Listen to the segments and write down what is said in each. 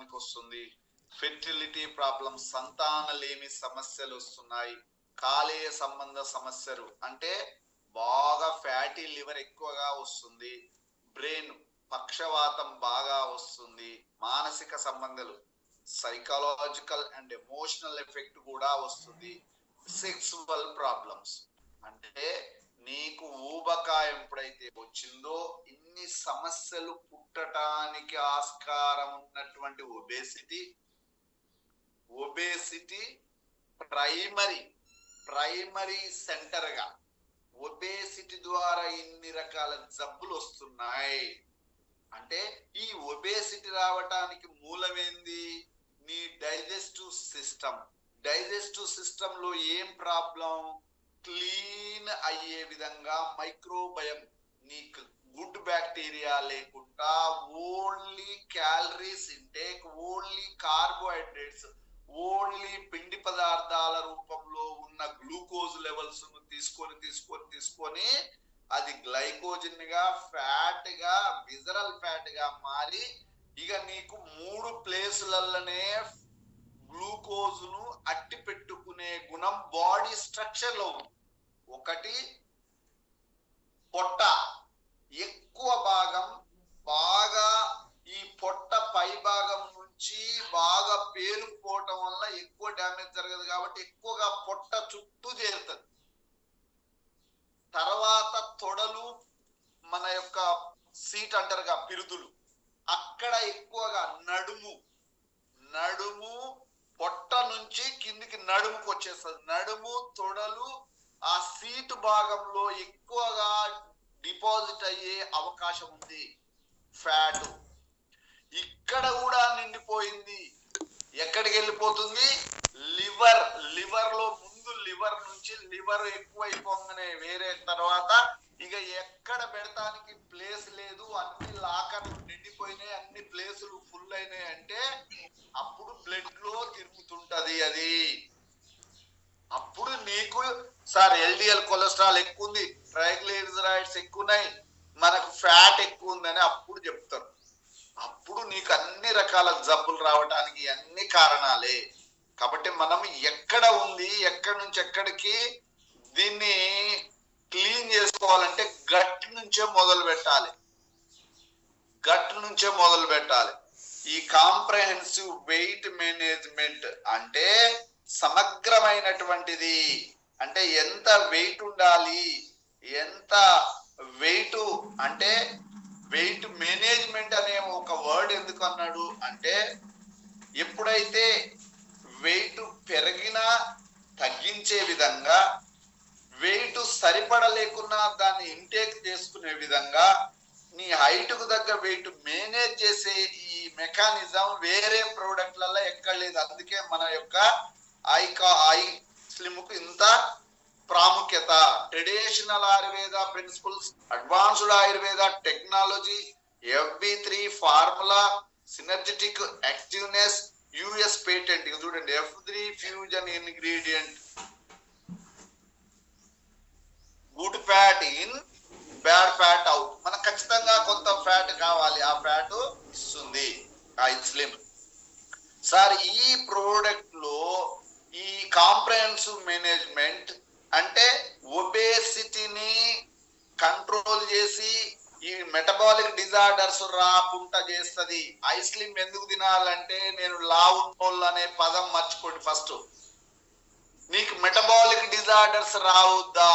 రావటానికి వస్తుంది. Fertility problems, సంతానలేమి సమస్యలు వస్తున్నాయి. కాలేయ సంబంధ సమస్యలు అంటే బాగా ఫ్యాటీ లివర్ ఎక్కువగా వస్తుంది. బ్రెయిన్ పక్షవాతం బాగా వస్తుంది. మానసిక సంబంధాలు, సైకలాజికల్ అండ్ ఎమోషనల్ ఎఫెక్ట్ కూడా వస్తుంది. సెక్సువల్ ప్రాబ్లమ్స్ అంటే నీకు ఊబకాయం ఎప్పుడైతే వచ్చిందో ఇన్ని సమస్యలు పుట్టడానికి ఆస్కారం ఉన్నటువంటి ఒబేసిటీ ప్రైమరీ సెంటర్ గా ఒబేసిటీ ద్వారా ఇన్ని రకాల జబ్బులు వస్తున్నాయి. అంటే ఈ ఒబేసిటీ రావటానికి మూలమేంది? నీ డైజెస్టివ్ సిస్టమ్ లో ఏం ప్రాబ్లం? క్లీన్ అయ్యే విధంగా మైక్రోబయం, నీకు గుడ్ బ్యాక్టీరియా లేకుండా only calories intake, only carbohydrates, only పిండి పదార్థాల రూపంలో ఉన్న గ్లూకోజ్ లెవెల్స్ ను తీసుకొని అది గ్లైకోజన్ గా, ఫ్యాట్ గా, విజరల్ ఫ్యాట్ గా మారి ఇక నీకు 3 ప్లేసులలోనే గ్లూకోజ్ ను అట్టి పెట్టుకునే గుణం బాడీ స్ట్రక్చర్ లో ఉంది. ఒకటి పొట్ట, ఎక్కువ భాగం బాగా ఈ పొట్ట పై భాగం నుంచి బాగా పేరుకుపోవటం వల్ల ఎక్కువ డ్యామేజ్ జరగదు కాబట్టి ఎక్కువగా పొట్ట చుట్టూ చేరుతుంది. తర్వాత తొడలు, మన యొక్క సీట్ అంటారుగా పిరుదులు, అక్కడ ఎక్కువగా నడుము పొట్ట నుంచి కిందికి నడుముకు వచ్చేస్తుంది. నడుము, తొడలు ఆ సీటు భాగంలో ఎక్కువగా డిపాజిట్ అయ్యే అవకాశం ఉంది ఫ్యాట్. ఇక్కడ కూడా నిండిపోయింది. ఎక్కడికి వెళ్ళిపోతుంది? లివర్ లో ముందు లివర్ నుంచి లివర్ ఎక్కువైపోగానే వేరే తర్వాత ఇక ఎక్కడ పెడతానికి ప్లేస్ లేదు. అన్ని లాకర్లు నిండిపోయినాయి, అన్ని ప్లేసులు ఫుల్ అయినాయి. అంటే అప్పుడు బ్లడ్ లో తిరుగుతుంటది అది. అప్పుడు నీకు సార్ ఎల్డిఎల్ కొలెస్ట్రాల్ ఎక్కువ ఉంది, ట్రైగ్లిజరైడ్స్ ఎక్కువ ఉన్నాయి, మనకు ఫ్యాట్ ఎక్కువ ఉందని అప్పుడు చెప్తారు. అప్పుడు నీకు అన్ని రకాల జబ్బులు రావడానికి అన్ని కారణాలే. కాబట్టి మనం ఎక్కడ ఉంది, ఎక్కడి నుంచి ఎక్కడికి దీన్ని క్లీన్ చేసుకోవాలంటే గట్ నుంచే మొదలు పెట్టాలి. ఈ కాంప్రహెన్సివ్ వెయిట్ మేనేజ్మెంట్ అంటే సమగ్రమైనటువంటిది. అంటే ఎంత వెయిట్ ఉండాలి, ఎంత వెయిట్ అంటే వెయిట్ మేనేజ్మెంట్ అనే ఒక వర్డ్ ఎందుకు అన్నాడు అంటే ఎప్పుడైతే వెయిట్ పెరిగినా తగ్గించే విధంగా, వెయిట్ సరిపడలేకున్నా దాన్ని ఇంటేక్ చేసుకునే విధంగా, నీ హైట్ కు తగ్గ వెయిట్ మేనేజ్ చేసే ఈ మెకానిజం వేరే ప్రోడక్ట్లలో ఎక్కడ లేదు. అందుకే మన యొక్క ఐ స్లిమ్ కు ఇంత ప్రాముఖ్యత. Traditional Ayurveda principles, advanced Ayurveda technology, FB3 formula, synergetic activeness, US patent. చూడండి, F3 fusion ingredient, good fat in, bad fat out. మనకు ఖచ్చితంగా కొంత ఫ్యాట్ కావాలి, ఆ ఫ్యాట్ ఇస్తుంది ఐ స్లిమ్. సార్ ఈ ప్రోడక్ట్ లో ఈ కాంప్రహెన్సివ్ మేనేజ్మెంట్ అంటే ఒబేసిటీని కంట్రోల్ చేసి ఈ మెటబాలిక్ డిజార్డర్స్ రాకుండా చేస్తుంది. ఐ స్లిమ్ ఎందుకు తినాలంటే, నేను లావు అనే పదం మర్చిపోండి ఫస్ట్. నీకు మెటబాలిక్ డిజార్డర్స్ రావద్దా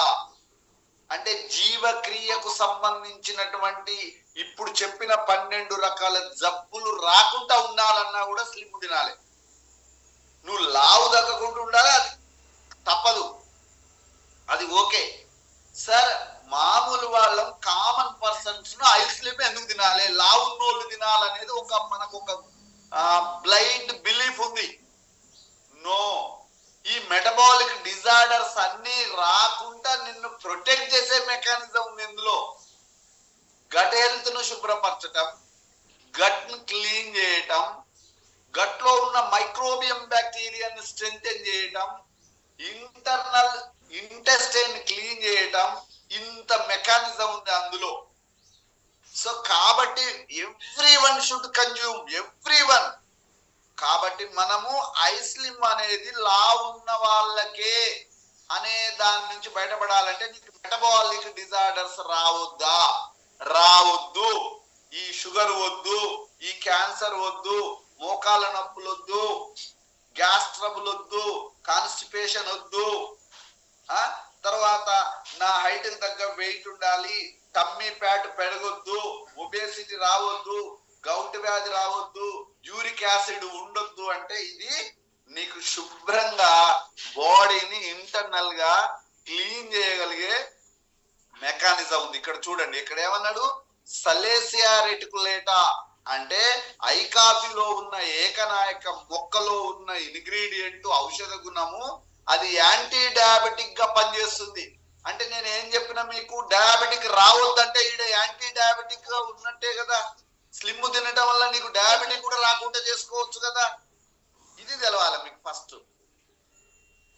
అంటే జీవక్రియకు సంబంధించినటువంటి ఇప్పుడు చెప్పిన 12 రకాల జబ్బులు రాకుండా ఉండాలన్నా కూడా స్లిమ్ తినాలి. నువ్వు లావు తగ్గకుండా ఉండాలి, అది తప్పదు, అది ఓకే. సార్ మామూలు వాళ్ళం, కామన్ పర్సన్స్ ను ఐ స్లిమ్ ఎందుకు తినాలి, లావు నోళ్ళు తినాలనేది మనకు ఒక బ్లైండ్ బిలీఫ్ ఉంది. నో, ఈ మెటబాలిక్ డిజార్డర్స్ అన్ని రాకుండా నిన్ను ప్రొటెక్ట్ చేసే మెకానిజం ఉంది ఇందులో. గట్ హెల్త్ ను శుభ్రపరచటం, గట్ ను క్లీన్ చేయటం, గట్ లో ఉన్న మైక్రోబియం బ్యాక్టీరియాని స్ట్రెంథెన్ చేయటం, ఇంటర్నల్ ఇంటెస్టైన్ క్లీన్ చేయటం, ఇంత మెకానిజం ఉంది అందులో. సో కాబట్టి every one should consume, every one. మనము ఐస్లిమ్ అనేది లా ఉన్న వాళ్ళకే అనే దాని నుంచి బయటపడాలంటే నీకు మెటబాలిక్ డిజార్డర్స్ రావద్దా? రావద్దు. ఈ షుగర్ వద్దు, ఈ క్యాన్సర్ వద్దు, మోకాల నొప్పులు వద్దు, గ్యాస్ ట్రబుల్ వద్దు, కాన్స్టిపేషన్ వద్దు, తర్వాత నా హైట్ తగ్గ వెయిట్ ఉండాలి, టమ్మీ ఫ్యాట్ పెరగొద్దు, ఒబేసిటీ రావద్దు, గౌట్ వ్యాధి రావద్దు, యూరిక్ యాసిడ్ ఉండొద్దు అంటే ఇది నీకు శుభ్రంగా బాడీని ఇంటర్నల్ గా క్లీన్ చేయగలిగే మెకానిజం ఉంది. ఇక్కడ చూడండి, ఇక్కడ ఏమన్నాడు? సలేసియా రెటికులేటా అంటే ఐకాఫీలో ఉన్న ఏకనాయక మొక్కలో ఉన్న ఇంగ్రీడియంట్ ఔషధ గుణము, అది యాంటీ డయాబెటిక్ గా పనిచేస్తుంది. అంటే నేను ఏం చెప్పినా మీకు డయాబెటిక్ రావద్దంటే ఈడ యాంటీ డయాబెటిక్ గా ఉన్నట్టే కదా. స్లిమ్ తినటం వల్ల నీకు డయాబెటిక్ కూడా రాకుండా చేసుకోవచ్చు కదా. ఇది తెలవాలి మీకు ఫస్ట్.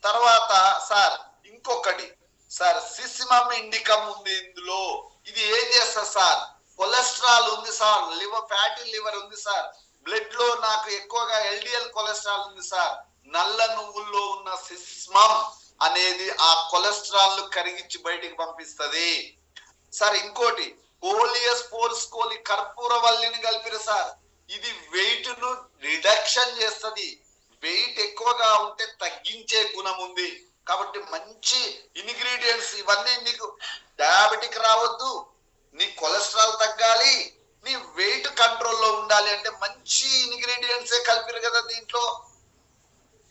తర్వాత సార్ ఇంకొకటి సార్, సిసిమమ్ ఇండికమ్ ఉంది ఇందులో. ఇది ఏం చేస్తా సార్? కొలెస్ట్రాల్ ఉంది సార్, లివర్ ఫ్యాటీ లివర్ ఉంది సార్, బ్లడ్ లో నాకు ఎక్కువగా ఎల్డిఎల్ కొలెస్ట్రాల్ ఉంది సార్. నల్ల నువ్వుల్లో ఉన్న సిస్మమ్ అనేది ఆ కొలెస్ట్రాల్ ను కరిగించి బయటికి పంపిస్తుంది సార్. ఇంకోటి కోలియస్ పోర్స్కోలి కర్పూరవల్లిని కలిపిరు సార్. ఇది వెయిట్ ను రిడక్షన్ చేస్తుంది. వెయిట్ ఎక్కువగా ఉంటే తగ్గించే గుణం ఉంది. కాబట్టి మంచి ఇంగ్రీడియంట్స్ ఇవన్నీ. నీకు డయాబెటిక్ రావద్దు, నీ కొలెస్ట్రాల్ తగ్గాలి, నీ వెయిట్ కంట్రోల్లో ఉండాలి అంటే మంచి ఇంగ్రీడియంట్సే కలిపిరు కదా దీంట్లో.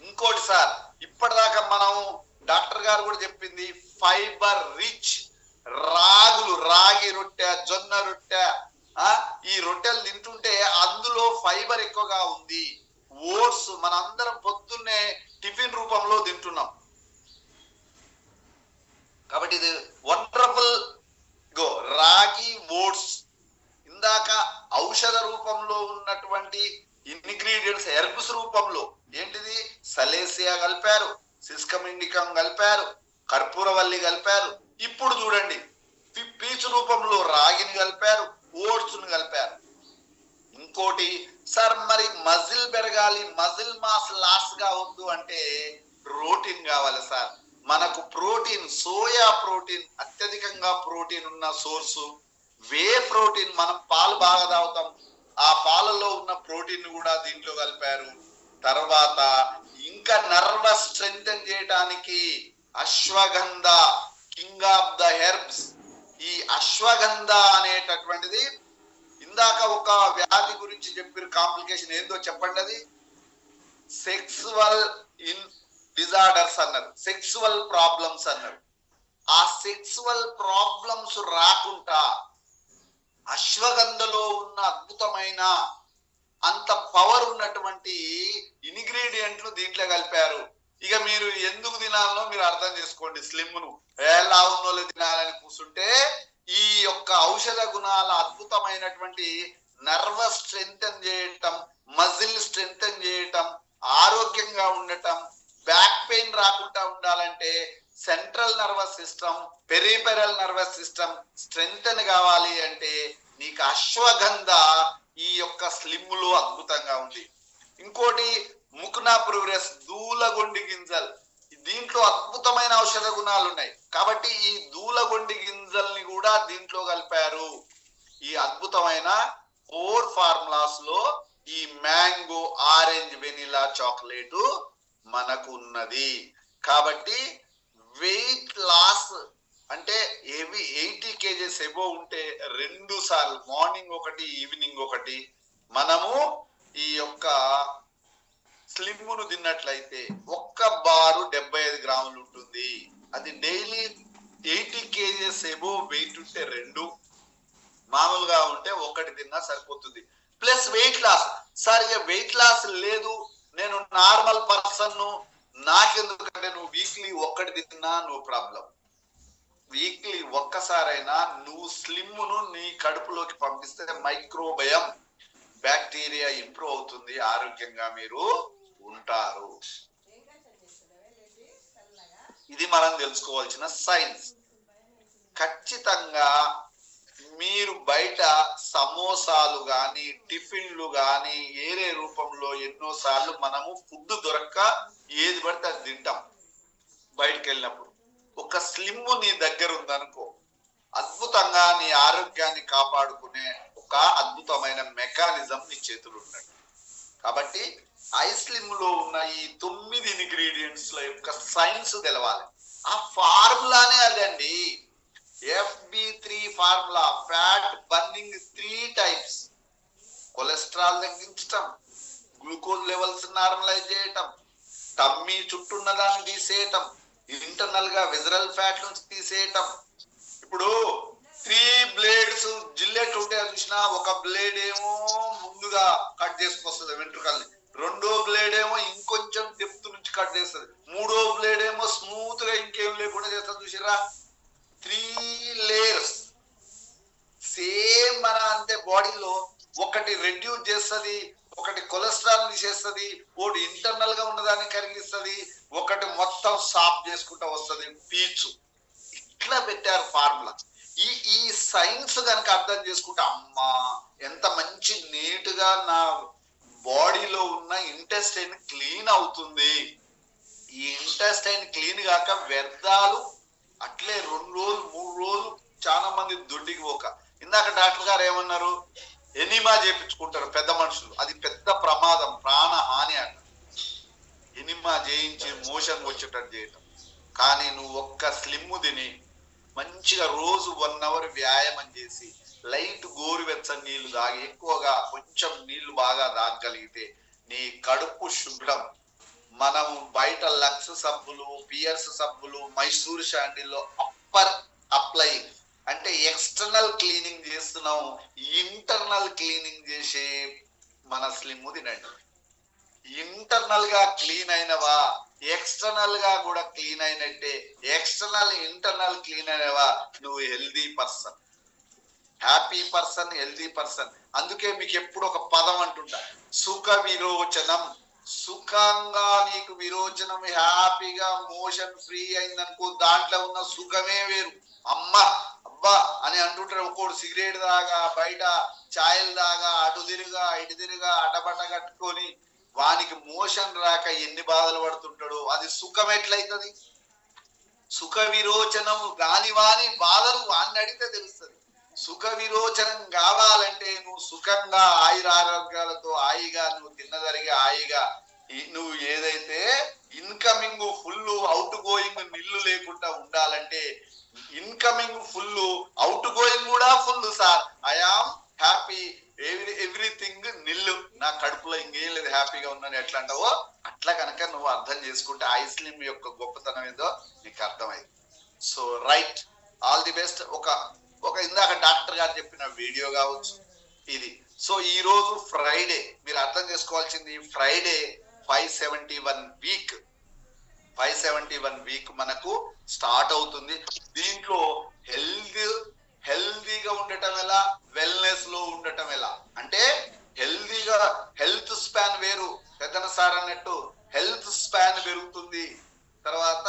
ఇంకోటి సార్, ఇప్పటిదాకా మనం డాక్టర్ గారు కూడా చెప్పింది ఫైబర్ రిచ్ రాగులు, రాగి రొట్టె, జొన్న రొట్టె, ఈ రొట్టెలు తింటుంటే అందులో ఫైబర్ ఎక్కువగా ఉంది. ఓట్స్ మనందరం పొద్దున్నే టిఫిన్ రూపంలో తింటున్నాం కాబట్టి ఇది వండర్ఫుల్. గో రాగి ఓట్స్ ఇందాక ఔషధ రూపంలో ఉన్నటువంటి ఇంగ్రీడియంట్స్ హెర్బ్స్ రూపంలో ఏంటిది? సలేసియా కలిపారు, సిస్కమ్ ఇండికం కలిపారు, కర్పూరవల్లి కలిపారు. ఇప్పుడు చూడండి పీచు రూపంలో రాగిని కలిపారు, ఓట్స్ ను కలిపారు. ఇంకోటి సార్, మరి మజిల్ పెరగాలి, మజిల్ మాస్ లాస్ కావద్దు అంటే ప్రోటీన్ కావాలి సార్. మనకు ప్రోటీన్, సోయా ప్రోటీన్ అత్యధికంగా ప్రోటీన్ ఉన్న సోర్సు. వే ప్రోటీన్, మనం పాలు బాగా తాగుతాం, ఆ పాలలో ఉన్న ప్రోటీన్ కూడా దీంట్లో కలిపారు. తర్వాత ఇంకా నర్వస్ స్ట్రెంథెన్ చేయడానికి ashwagandha, king of the herbs. ఈ అశ్వగంధ అనేటటువంటిది ఇందాక ఒక వ్యాధి గురించి చెప్పారు, కాంప్లికేషన్ ఏందో చెప్పండి. అది సెక్సువల్ డిజార్డర్స్ అన్నారు, సెక్సువల్ ప్రాబ్లమ్స్ అన్నారు. ఆ సెక్సువల్ ప్రాబ్లమ్స్ రాకుండా అశ్వగంధలో ఉన్న అద్భుతమైన అంత పవర్ ఉన్నటువంటి ఇంగ్రీడియంట్లు దీంట్లో కలిపారు. ఇక మీరు ఎందుకు తినాలనో మీరు అర్థం చేసుకోండి. స్లిమ్ ను లావున్నోళ్ళు తినాలని కూర్చుంటే ఈ యొక్క ఔషధ గుణాల అద్భుతమైనటువంటి నర్వస్ స్ట్రెంథెన్ చేయటం, మజిల్ స్ట్రెంథెన్ చేయటం, ఆరోగ్యంగా ఉండటం, బ్యాక్ పెయిన్ రాకుండా ఉండాలంటే central nervous system, peripheral nervous system strengthen కావాలి అంటే నీకు అశ్వగంధ ఈ యొక్క స్లిమ్ లో అద్భుతంగా ఉంది. ఇంకోటి ముకునా ప్రోగ్రెస్, దూలగొండి గింజలు. దీంట్లో అద్భుతమైన ఔషధ గుణాలు ఉన్నాయి కాబట్టి ఈ దూలగొండి గింజల్ని కూడా దీంట్లో కలిపారు. ఈ అద్భుతమైన 4 ఫార్ములాస్ లో ఈ మ్యాంగో, ఆరెంజ్, వెనిలా, చాక్లెట్ మనకు ఉన్నది. కాబట్టి వెయిట్ లాస్ అంటే 80 kgs ఎబో ఉంటే 2 సార్లు, మార్నింగ్ ఒకటి, ఈవినింగ్ ఒకటి, మనము ఈ యొక్క స్లిమ్ ను తిన్నట్లయితే ఒక్క బారు 75 గ్రాములు ఉంటుంది. అది డైలీ 80 kgs ఎబో వెయిట్ ఉంటే 2, మామూలుగా ఉంటే 1 తిన్నా సరిపోతుంది. Plus weight loss. సరిగా వెయిట్ లాస్ లేదు, నేను నార్మల్ పర్సన్, నాకెందుకంటే నువ్వు వీక్లీ 1 తిన్నా నో ప్రాబ్లం. వీక్లీ ఒక్కసారైనా నువ్వు స్లిమ్ ను నీ కడుపులోకి పంపిస్తే మైక్రోబయం, బ్యాక్టీరియా ఇంప్రూవ్ అవుతుంది, ఆరోగ్యంగా మీరు ఉంటారు. ఇది మనం తెలుసుకోవాల్సిన సైన్స్. ఖచ్చితంగా మీరు బయట సమోసాలు గాని టిఫిన్లు గాని ఏరే రూపంలో ఎన్నోసార్లు మనము ఫుడ్ దొరక్క ఏది పడితే అది తింటాం. బయటకు వెళ్ళినప్పుడు ఒక స్లిమ్ నీ దగ్గర ఉందనుకో, అద్భుతంగా నీ ఆరోగ్యాన్ని కాపాడుకునే ఒక అద్భుతమైన మెకానిజం నీ చేతులు ఉన్నాయి. కాబట్టి ఐస్లిమ్ లో ఉన్న ఈ 9 ఇంగ్రీడియంట్స్ ల యొక్క సైన్స్ తెలవాలి. ఆ ఫార్ములానే అదండి, FB3 formula. Fat burning 3 types: cholesterol తగ్గించటం, గ్లూకోజ్ లెవెల్స్ నార్మలైజ్ చేయటం, టమ్మీ చుట్టూన్న దాన్ని తీసేయటం, ఇంటర్నల్ గా విజరల్ ఫ్యాట్ నుంచి తీసేయటం. ఇప్పుడు 3 బ్లేడ్స్ జిల్లెట్ ఉంటే చూసినా, ఒక బ్లేడ్ ఏమో ముందుగా కట్ చేసుకొస్తుంది వెంట్రుకల్ని, రెండో బ్లేడ్ ఏమో ఇంకొంచెం డెప్త్ నుంచి కట్ చేస్తుంది, మూడో బ్లేడ్ ఏమో స్మూత్ గా ఇంకేం లేకుండా చేస్తుంది. చూసిరా, 3 లేయర్స్. సేమ్ మన అంతే బాడీలో ఒకటి రెడ్యూస్ చేస్తుంది, ఒకటి కొలెస్ట్రాల్ తీసేస్తుంది, ఒకటి ఇంటర్నల్ గా ఉన్నదాన్ని కరిగిస్తుంది, ఒకటి మొత్తం సాఫ్ చేసుకుంటా వస్తుంది పీచు. ఇట్లా పెట్టారు ఫార్ములా. ఈ సైన్స్ కనుక అర్థం చేసుకుంటే, అమ్మా ఎంత మంచి నీట్ గా నా బాడీలో ఉన్న ఇంటెస్టైన్ క్లీన్ అవుతుంది. ఈ ఇంటెస్టైన్ క్లీన్ కాక వ్యర్థాలు అట్లే 2 రోజులు 3 రోజులు చాలా మంది దొడ్డికి పోక. ఇందాక డాక్టర్ గారు ఏమన్నారు, ఎనిమా చేయించుకుంటారు పెద్ద మనుషులు, అది పెద్ద ప్రమాదం, ప్రాణహాని అంట. ఎనిమా చేయించి మోషన్ వచ్చేటట్టు చేయటం. కానీ నువ్వు ఒక్క స్లిమ్ తిని మంచిగా రోజు 1 అవర్ వ్యాయామం చేసి లైట్ గోరువెచ్చని నీళ్లు తాగి, ఎక్కువగా కొంచెం నీళ్లు బాగా తాగగలిగితే నీ కడుపు శుభ్రం. మనం బయట లక్స్ సబ్బులు, పియర్స్ సబ్బులు, మైసూర్ శాండిల్లో అప్పర్ అప్లైయింగ్ అంటే ఎక్స్టర్నల్ క్లీనింగ్ చేస్తున్నాం. ఇంటర్నల్ క్లీనింగ్ చేసే మన స్లిమ్ తినండి. ఇంటర్నల్ గా క్లీన్ అయినవా, ఎక్స్టర్నల్ గా కూడా క్లీన్ అయినట్టే. ఎక్స్టర్నల్ ఇంటర్నల్ క్లీన్ అయినవా, నువ్వు healthy person, happy person, healthy person. అందుకే మీకు ఎప్పుడు ఒక పదం అంటుంటా, సుఖ విరోచనం. సుఖంగా నీకు విరోచనం, హ్యాపీగా మోషన్ ఫ్రీ అయిందనుకో, దాంట్లో ఉన్న సుఖమే వేరు. అమ్మా అబ్బా అని అంటుంటారు. ఒక్కోడు సిగరెట్ దాగా, బయట ఛాయలు దాగా, అటు తిరుగా ఇటు తిరుగా అటబట కట్టుకొని వానికి మోషన్ రాక ఎన్ని బాధలు పడుతుంటాడు. అది సుఖం ఎట్లయితుంది? సుఖ విరోచనం కాని వాని బాధలు వాడిని అడిగితే తెలుస్తుంది. సుఖ విరోచనం కావాలంటే నువ్వు సుఖంగా ఆయురారోగ్యాలతో హాయిగా నువ్వు తిన్నదరిగి హాయిగా నువ్వు ఏదైతే incoming full, out going nil లేకుండా ఉండాలంటే, ఇన్కమింగ్ ఫుల్, అవుట్ గోయింగ్ కూడా full. Sir I am happy, everything nil, నా కడుపులో ఇంకేం లేదు, హ్యాపీగా ఉన్నాను ఎట్లా అంటావో అట్లా కనుక నువ్వు అర్థం చేసుకుంటే ఐస్లిమ్ యొక్క గొప్పతనం ఏదో నీకు అర్థమైంది. So right, all the best. ఒక ఇందాక డాక్టర్ గారు చెప్పిన వీడియో కావచ్చు ఇది. సో ఈ రోజు ఫ్రైడే, మీరు అర్థం చేసుకోవాల్సింది, ఫ్రైడే 571 వీక్ మనకు స్టార్ట్ అవుతుంది. దీంట్లో హెల్దీగా ఉండటం ఎలా, వెల్నెస్ లో ఉండటం ఎలా అంటే, హెల్దీగా హెల్త్ స్పాన్ వేరు. పెద్దన సార్ అన్నట్టు హెల్త్ స్పాన్ పెరుగుతుంది. తర్వాత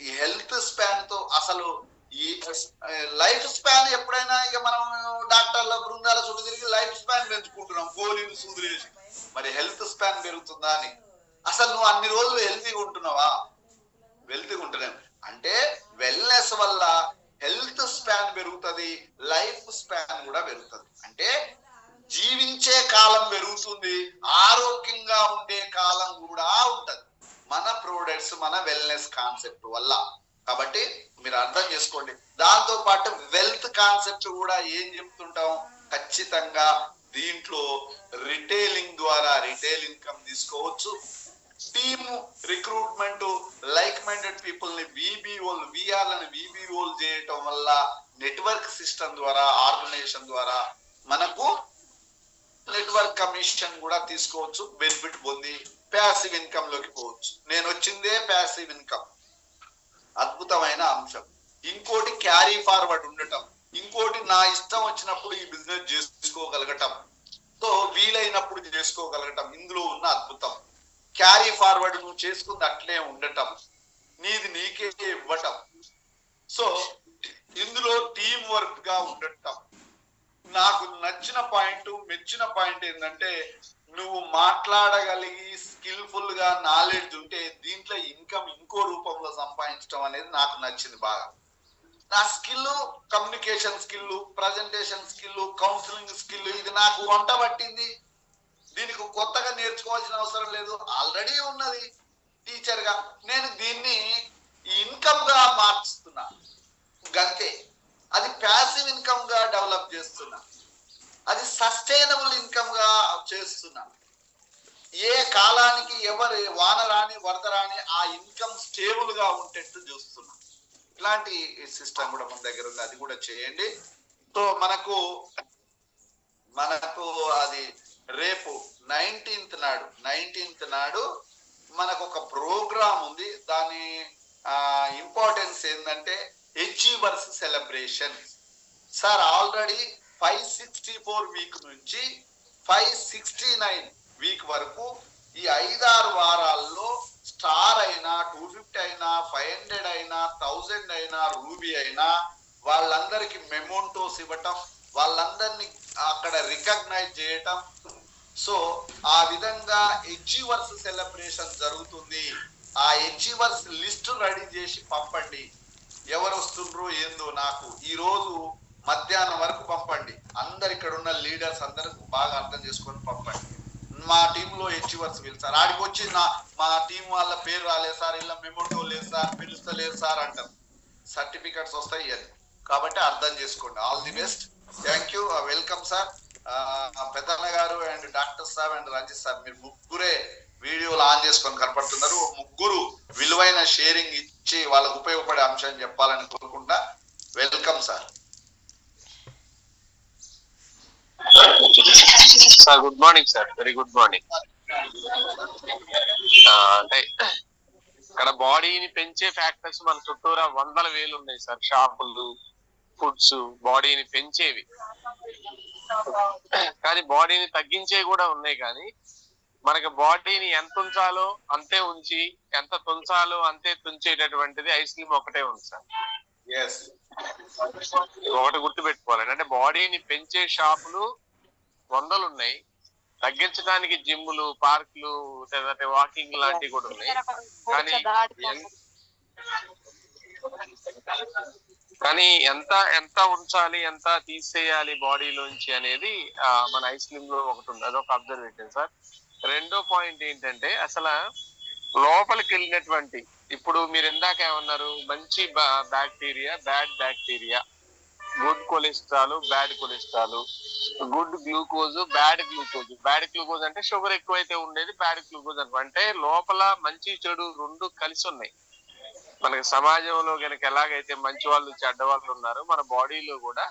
ఈ హెల్త్ స్పాన్ తో అసలు ఈ లైఫ్ స్పాన్ ఎప్పుడైనా ఇక మనం డాక్టర్ల బృందాల చుట్టూ తిరిగి లైఫ్ స్పాన్ పెంచుకుంటున్నాం, గోళీలు సూదులేసి. మరి హెల్త్ స్పాన్ పెరుగుతుందా అని, అసలు నువ్వు అన్ని రోజులు హెల్తీగా ఉంటున్నావా? హెల్తీగా ఉంటున్నావు అంటే వెల్నెస్ వల్ల హెల్త్ స్పాన్ పెరుగుతుంది, లైఫ్ స్పాన్ కూడా పెరుగుతుంది. అంటే జీవించే కాలం పెరుగుతుంది, ఆరోగ్యంగా ఉండే కాలం కూడా ఉంటది మన ప్రొడక్ట్స్, మన వెల్నెస్ కాన్సెప్ట్ వల్ల. కాబట్టి మీరు అర్థం చేసుకోండి. దాంతో పాటు వెల్త్ కాన్సెప్ట్ కూడా ఏం చెప్తుంటాం, ఖచ్చితంగా దీంట్లో రిటైలింగ్ ద్వారా రిటైల్ ఇన్కమ్ తీసుకోవచ్చు. Team recruitment, like minded people ని విఆర్లను విబిఓలు చేయటం వల్ల నెట్వర్క్ సిస్టమ్ ద్వారా, ఆర్గనైజేషన్ ద్వారా మనకు నెట్వర్క్ కమిషన్ కూడా తీసుకోవచ్చు, బెనిఫిట్ పొంది ప్యాసివ్ ఇన్కమ్ లోకి పోవచ్చు. నేను వచ్చిందే ప్యాసివ్ ఇన్కమ్, అద్భుతమైన అంశం. ఇంకోటి క్యారీ ఫార్వర్డ్ ఉండటం, ఇంకోటి నా ఇష్టం వచ్చినప్పుడు ఈ బిజినెస్ చేసుకోగలగటం, సో వీలైనప్పుడు చేసుకోగలగటం, ఇందులో ఉన్న అద్భుతం. క్యారీ ఫార్వర్డ్ నువ్వు చేసుకుంది అట్లే ఉండటం, నీది నీకే ఇవ్వటం. సో ఇందులో టీం వర్క్ గా ఉండటం, నాకు నచ్చిన పాయింట్, మెచ్చిన పాయింట్ ఏంటంటే నువ్వు మాట్లాడగలిగి స్కిల్ఫుల్ గా నాలెడ్జ్ ఉంటే దీంట్లో ఇన్కమ్ ఇంకో రూపంలో సంపాదించడం అనేది నాకు నచ్చింది బాగా. నా skill, communication skill, presentation skill, counselling skill, ఇది నాకు వంట పట్టింది. దీనికి కొత్తగా నేర్చుకోవాల్సిన అవసరం లేదు, ఆల్రెడీ ఉన్నది టీచర్ గా. నేను దీన్ని ఇన్కమ్ గా మార్చుతున్నా, గంతే. అది ప్యాసివ్ ఇన్కమ్ గా డెవలప్ చేస్తున్నా, అది సస్టైనబుల్ ఇన్కమ్ గా చేస్తున్నా. ఏ కాలానికి ఎవరు వాన రాని వరద రాని ఆ ఇన్కమ్ స్టేబుల్ గా ఉండేట్టు చూస్తున్నా. ఇలాంటి సిస్టమ్ కూడా మన దగ్గర ఉంది, అది కూడా చేయండి. సో మనకు అది రేపు 19th నాడు మనకు ఒక ప్రోగ్రామ్ ఉంది. దాని ఇంపార్టెన్స్ ఏంటంటే achievers celebration. Sir already 564 week నుంచి 569 వీక్ వరకు ఈ 5-6 వారాల్లో స్టార్ అయినా, 250 అయినా, 500 అయినా, 1000 అయినా, రూబీ అయినా వాళ్ళందరికీ మెమోంటోస్ ఇవ్వటం, వాళ్ళందరినీ అక్కడ రికగ్నైజ్ చేయటం. సో ఆ విధంగా అచీవర్స్ సెలబ్రేషన్ జరుగుతుంది. ఆ అచీవర్స్ లిస్ట్ రెడీ చేసి పంపండి. ఎవరు వస్తుండ్రో ఏందో నాకు ఈ రోజు మధ్యాహ్నం వరకు పంపండి. అందరు ఇక్కడ ఉన్న లీడర్స్ అందరూ బాగా అర్థం చేసుకొని పంపండి. మా టీంలో అచీవర్స్ పిలుస్తారు. ఆడికి వచ్చి మా టీం వాళ్ళ పేరు రాలేదు సార్, ఇలా మెమోటో లేదు సార్, పిలుస్తలేదు సార్ అంటారు. సర్టిఫికెట్స్ వస్తాయి అని. కాబట్టి అర్థం చేసుకోండి. All the best, thank you, welcome sir. Peddanna గారు and doctor sir and Ranjith sir, మీరు ముగ్గురే వీడియోలు ఆన్ చేసుకొని కనపడుతున్నారు. ముగ్గురు విలువైన షేరింగ్ ఇచ్చి వాళ్ళకు ఉపయోగపడే అంశాన్ని చెప్పాలని కోరుకుంటా. Welcome sir. Sir good morning sir, very good morning. అంటే ఇక్కడ బాడీని పెంచే ఫ్యాక్టర్స్ మన చుట్టూరా 100,000 ఉన్నాయి సార్. షాపులు, ఫుడ్స్ బాడీని పెంచేవి, కానీ బాడీని తగ్గించేవి కూడా ఉన్నాయి. కానీ మనకి బాడీని ఎంత ఉంచాలో అంతే ఉంచి, ఎంత తుంచాలో అంతే తుంచేటటువంటిది ఐస్ క్రీమ్ ఒకటే ఉంది సార్. ఒకటి గుర్తు పెట్టుకోవాలి, అంటే బాడీని పెంచే షాపులు 100 ఉన్నాయి, తగ్గించడానికి జిమ్లు, పార్కులు, వాకింగ్ లాంటివి కూడా ఉన్నాయి. కానీ ఎంత ఎంత ఉంచాలి, ఎంత తీసేయాలి బాడీలోంచి అనేది మన ఐస్ క్రీమ్ లో ఒకటి ఉంది. అదొక అబ్జర్వేషన్ సార్. రెండో పాయింట్ ఏంటంటే అసలు లోపలికి వెళ్ళినటువంటి, ఇప్పుడు మీరు ఇందాక ఏమన్నారు, మంచి bacteria, bad bacteria, good cholesterol, bad cholesterol, good glucose, bad glucose. Bad glucose అంటే షుగర్ ఎక్కువైతే ఉండేది, బ్యాడ్ గ్లూకోజ్ అంటే లోపల మంచి చెడు రెండు కలిసి ఉన్నాయి. మనకి సమాజంలో కనుక ఎలాగైతే మంచి వాళ్ళు చెడ్డ వాళ్ళు ఉన్నారో, మన బాడీలో కూడా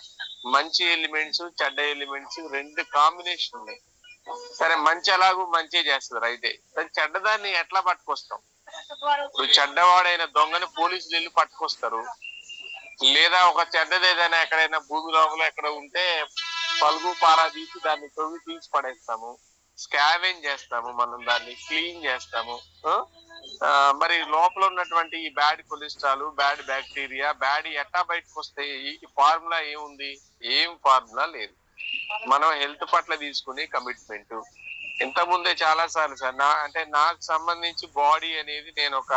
మంచి ఎలిమెంట్స్, చెడ్డ ఎలిమెంట్స్ రెండు కాంబినేషన్ ఉన్నాయి. సరే, మంచి ఎలాగూ మంచి చేస్తారు, అయితే చెడ్డదాన్ని ఎట్లా పట్టుకొస్తాం? ఇప్పుడు చెడ్డవాడైన దొంగని పోలీసులు వెళ్ళి పట్టుకొస్తారు. లేదా ఒక చెడ్డది ఏదైనా ఎక్కడైనా భూమి లోపల ఎక్కడ ఉంటే పలుగు పారా తీసి దాన్ని తొవ్వి తీసి పడేస్తాము, స్కావెంజ్ చేస్తాము, మనం దాన్ని క్లీన్ చేస్తాము. మరి లోపల ఉన్నటువంటి ఈ bad cholesterol, bad bacteria, bad ఎట్టా బయటకు వస్తాయి? ఈ ఫార్ములా ఏముంది? ఏం ఫార్ములా లేదు. మనం హెల్త్ పట్ల తీసుకునే కమిట్మెంట్. ఇంతకుముందే చాలా సార్లు సార్, నాకు సంబంధించి బాడీ అనేది నేను ఒక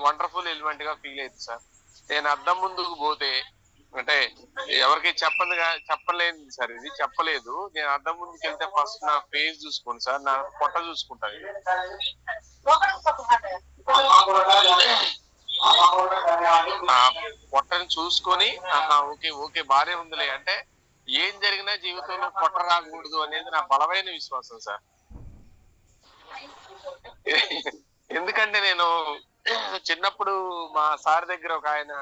వండర్ఫుల్ ఎలిమెంట్ గా ఫీల్ అయింది సార్. నేను అద్దం ముందుకు పోతే, అంటే ఎవరికి చెప్పలేదు సార్, ఇది చెప్పలేదు. నేను అద్దం ముందుకు వెళ్తే ఫస్ట్ నా ఫేస్ చూసుకోండి సార్, నా పొట్ట చూసుకుంటాను. పొట్టని చూసుకొని ఓకే ఓకే బానే ఉందిలే అంటే, ఏం జరిగినా జీవితంలో పొట్ట రాకూడదు అనేది నా బలమైన విశ్వాసం సార్. ఎందుకంటే నేను చిన్నప్పుడు మా సార్ దగ్గర ఒక ఆయన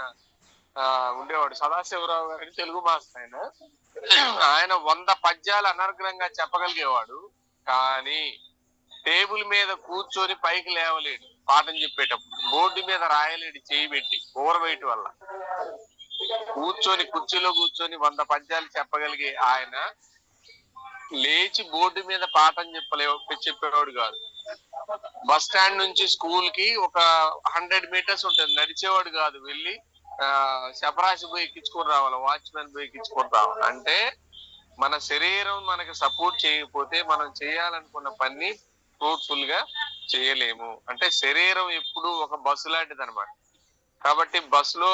ఉండేవాడు, సదాశివరావు గారి, తెలుగు మాస్టర్. ఆయన 100 పద్యాలు అనర్గళంగా చెప్పగలిగేవాడు, కానీ టేబుల్ మీద కూర్చొని పైకి లేవలేడు. పాఠం చెప్పేటప్పుడు బోర్డు మీద రాయలేడు చేయి పెట్టి, ఓవర్ వెయిట్ వల్ల. కుర్చీలో కూర్చొని 100 పద్యాలు చెప్పగలిగే ఆయన లేచి బోర్డు మీద పాఠం చెప్పేవాడు కాదు. బస్ స్టాండ్ నుంచి స్కూల్ కి ఒక 100 మీటర్స్ ఉంటుంది, నడిచేవాడు కాదు. వెళ్ళి శపరాశి పోయి ఎక్కించుకొని రావాలి, వాచ్మెన్ పోయి ఎక్కించుకొని రావాలి. అంటే మన శరీరం మనకి సపోర్ట్ చేయకపోతే మనం చేయాలనుకున్న పని ఫ్రూట్ఫుల్ గా చేయలేము. అంటే శరీరం ఎప్పుడు ఒక బస్సు లాంటిది అనమాట. కాబట్టి బస్సులో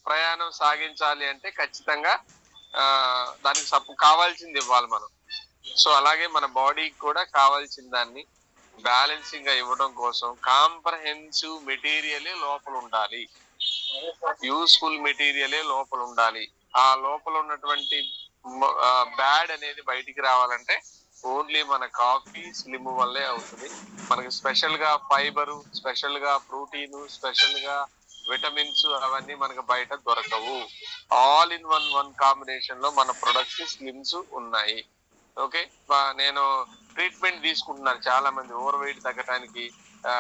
ప్రయాణం సాగించాలి అంటే ఖచ్చితంగా దానికి కావాల్సింది ఇవ్వాలి మనం. సో అలాగే మన బాడీకి కూడా కావాల్సిన దాన్ని బ్యాలెన్సింగ్ గా ఇవ్వడం కోసం కాంప్రహెన్సివ్ మెటీరియలే లోపల ఉండాలి, యూస్ఫుల్ మెటీరియలే లోపల ఉండాలి. ఆ లోపల ఉన్నటువంటి బ్యాడ్ అనేది బయటికి రావాలంటే ఓన్లీ మన కాఫీ స్లిమ్ వల్లే అవుతుంది. మనకి స్పెషల్ గా ఫైబరు, స్పెషల్ గా ప్రోటీన్, స్పెషల్ గా విటమిన్స్ అవన్నీ మనకు బయట దొరకవు. ఆల్ ఇన్ వన్ కాంబినేషన్ లో మన ప్రొడక్ట్స్ స్లిమ్స్ ఉన్నాయి. ఓకే, నేను ట్రీట్మెంట్ తీసుకుంటున్నారు చాలా మంది ఓవర్ వెయిట్ తగ్గడానికి.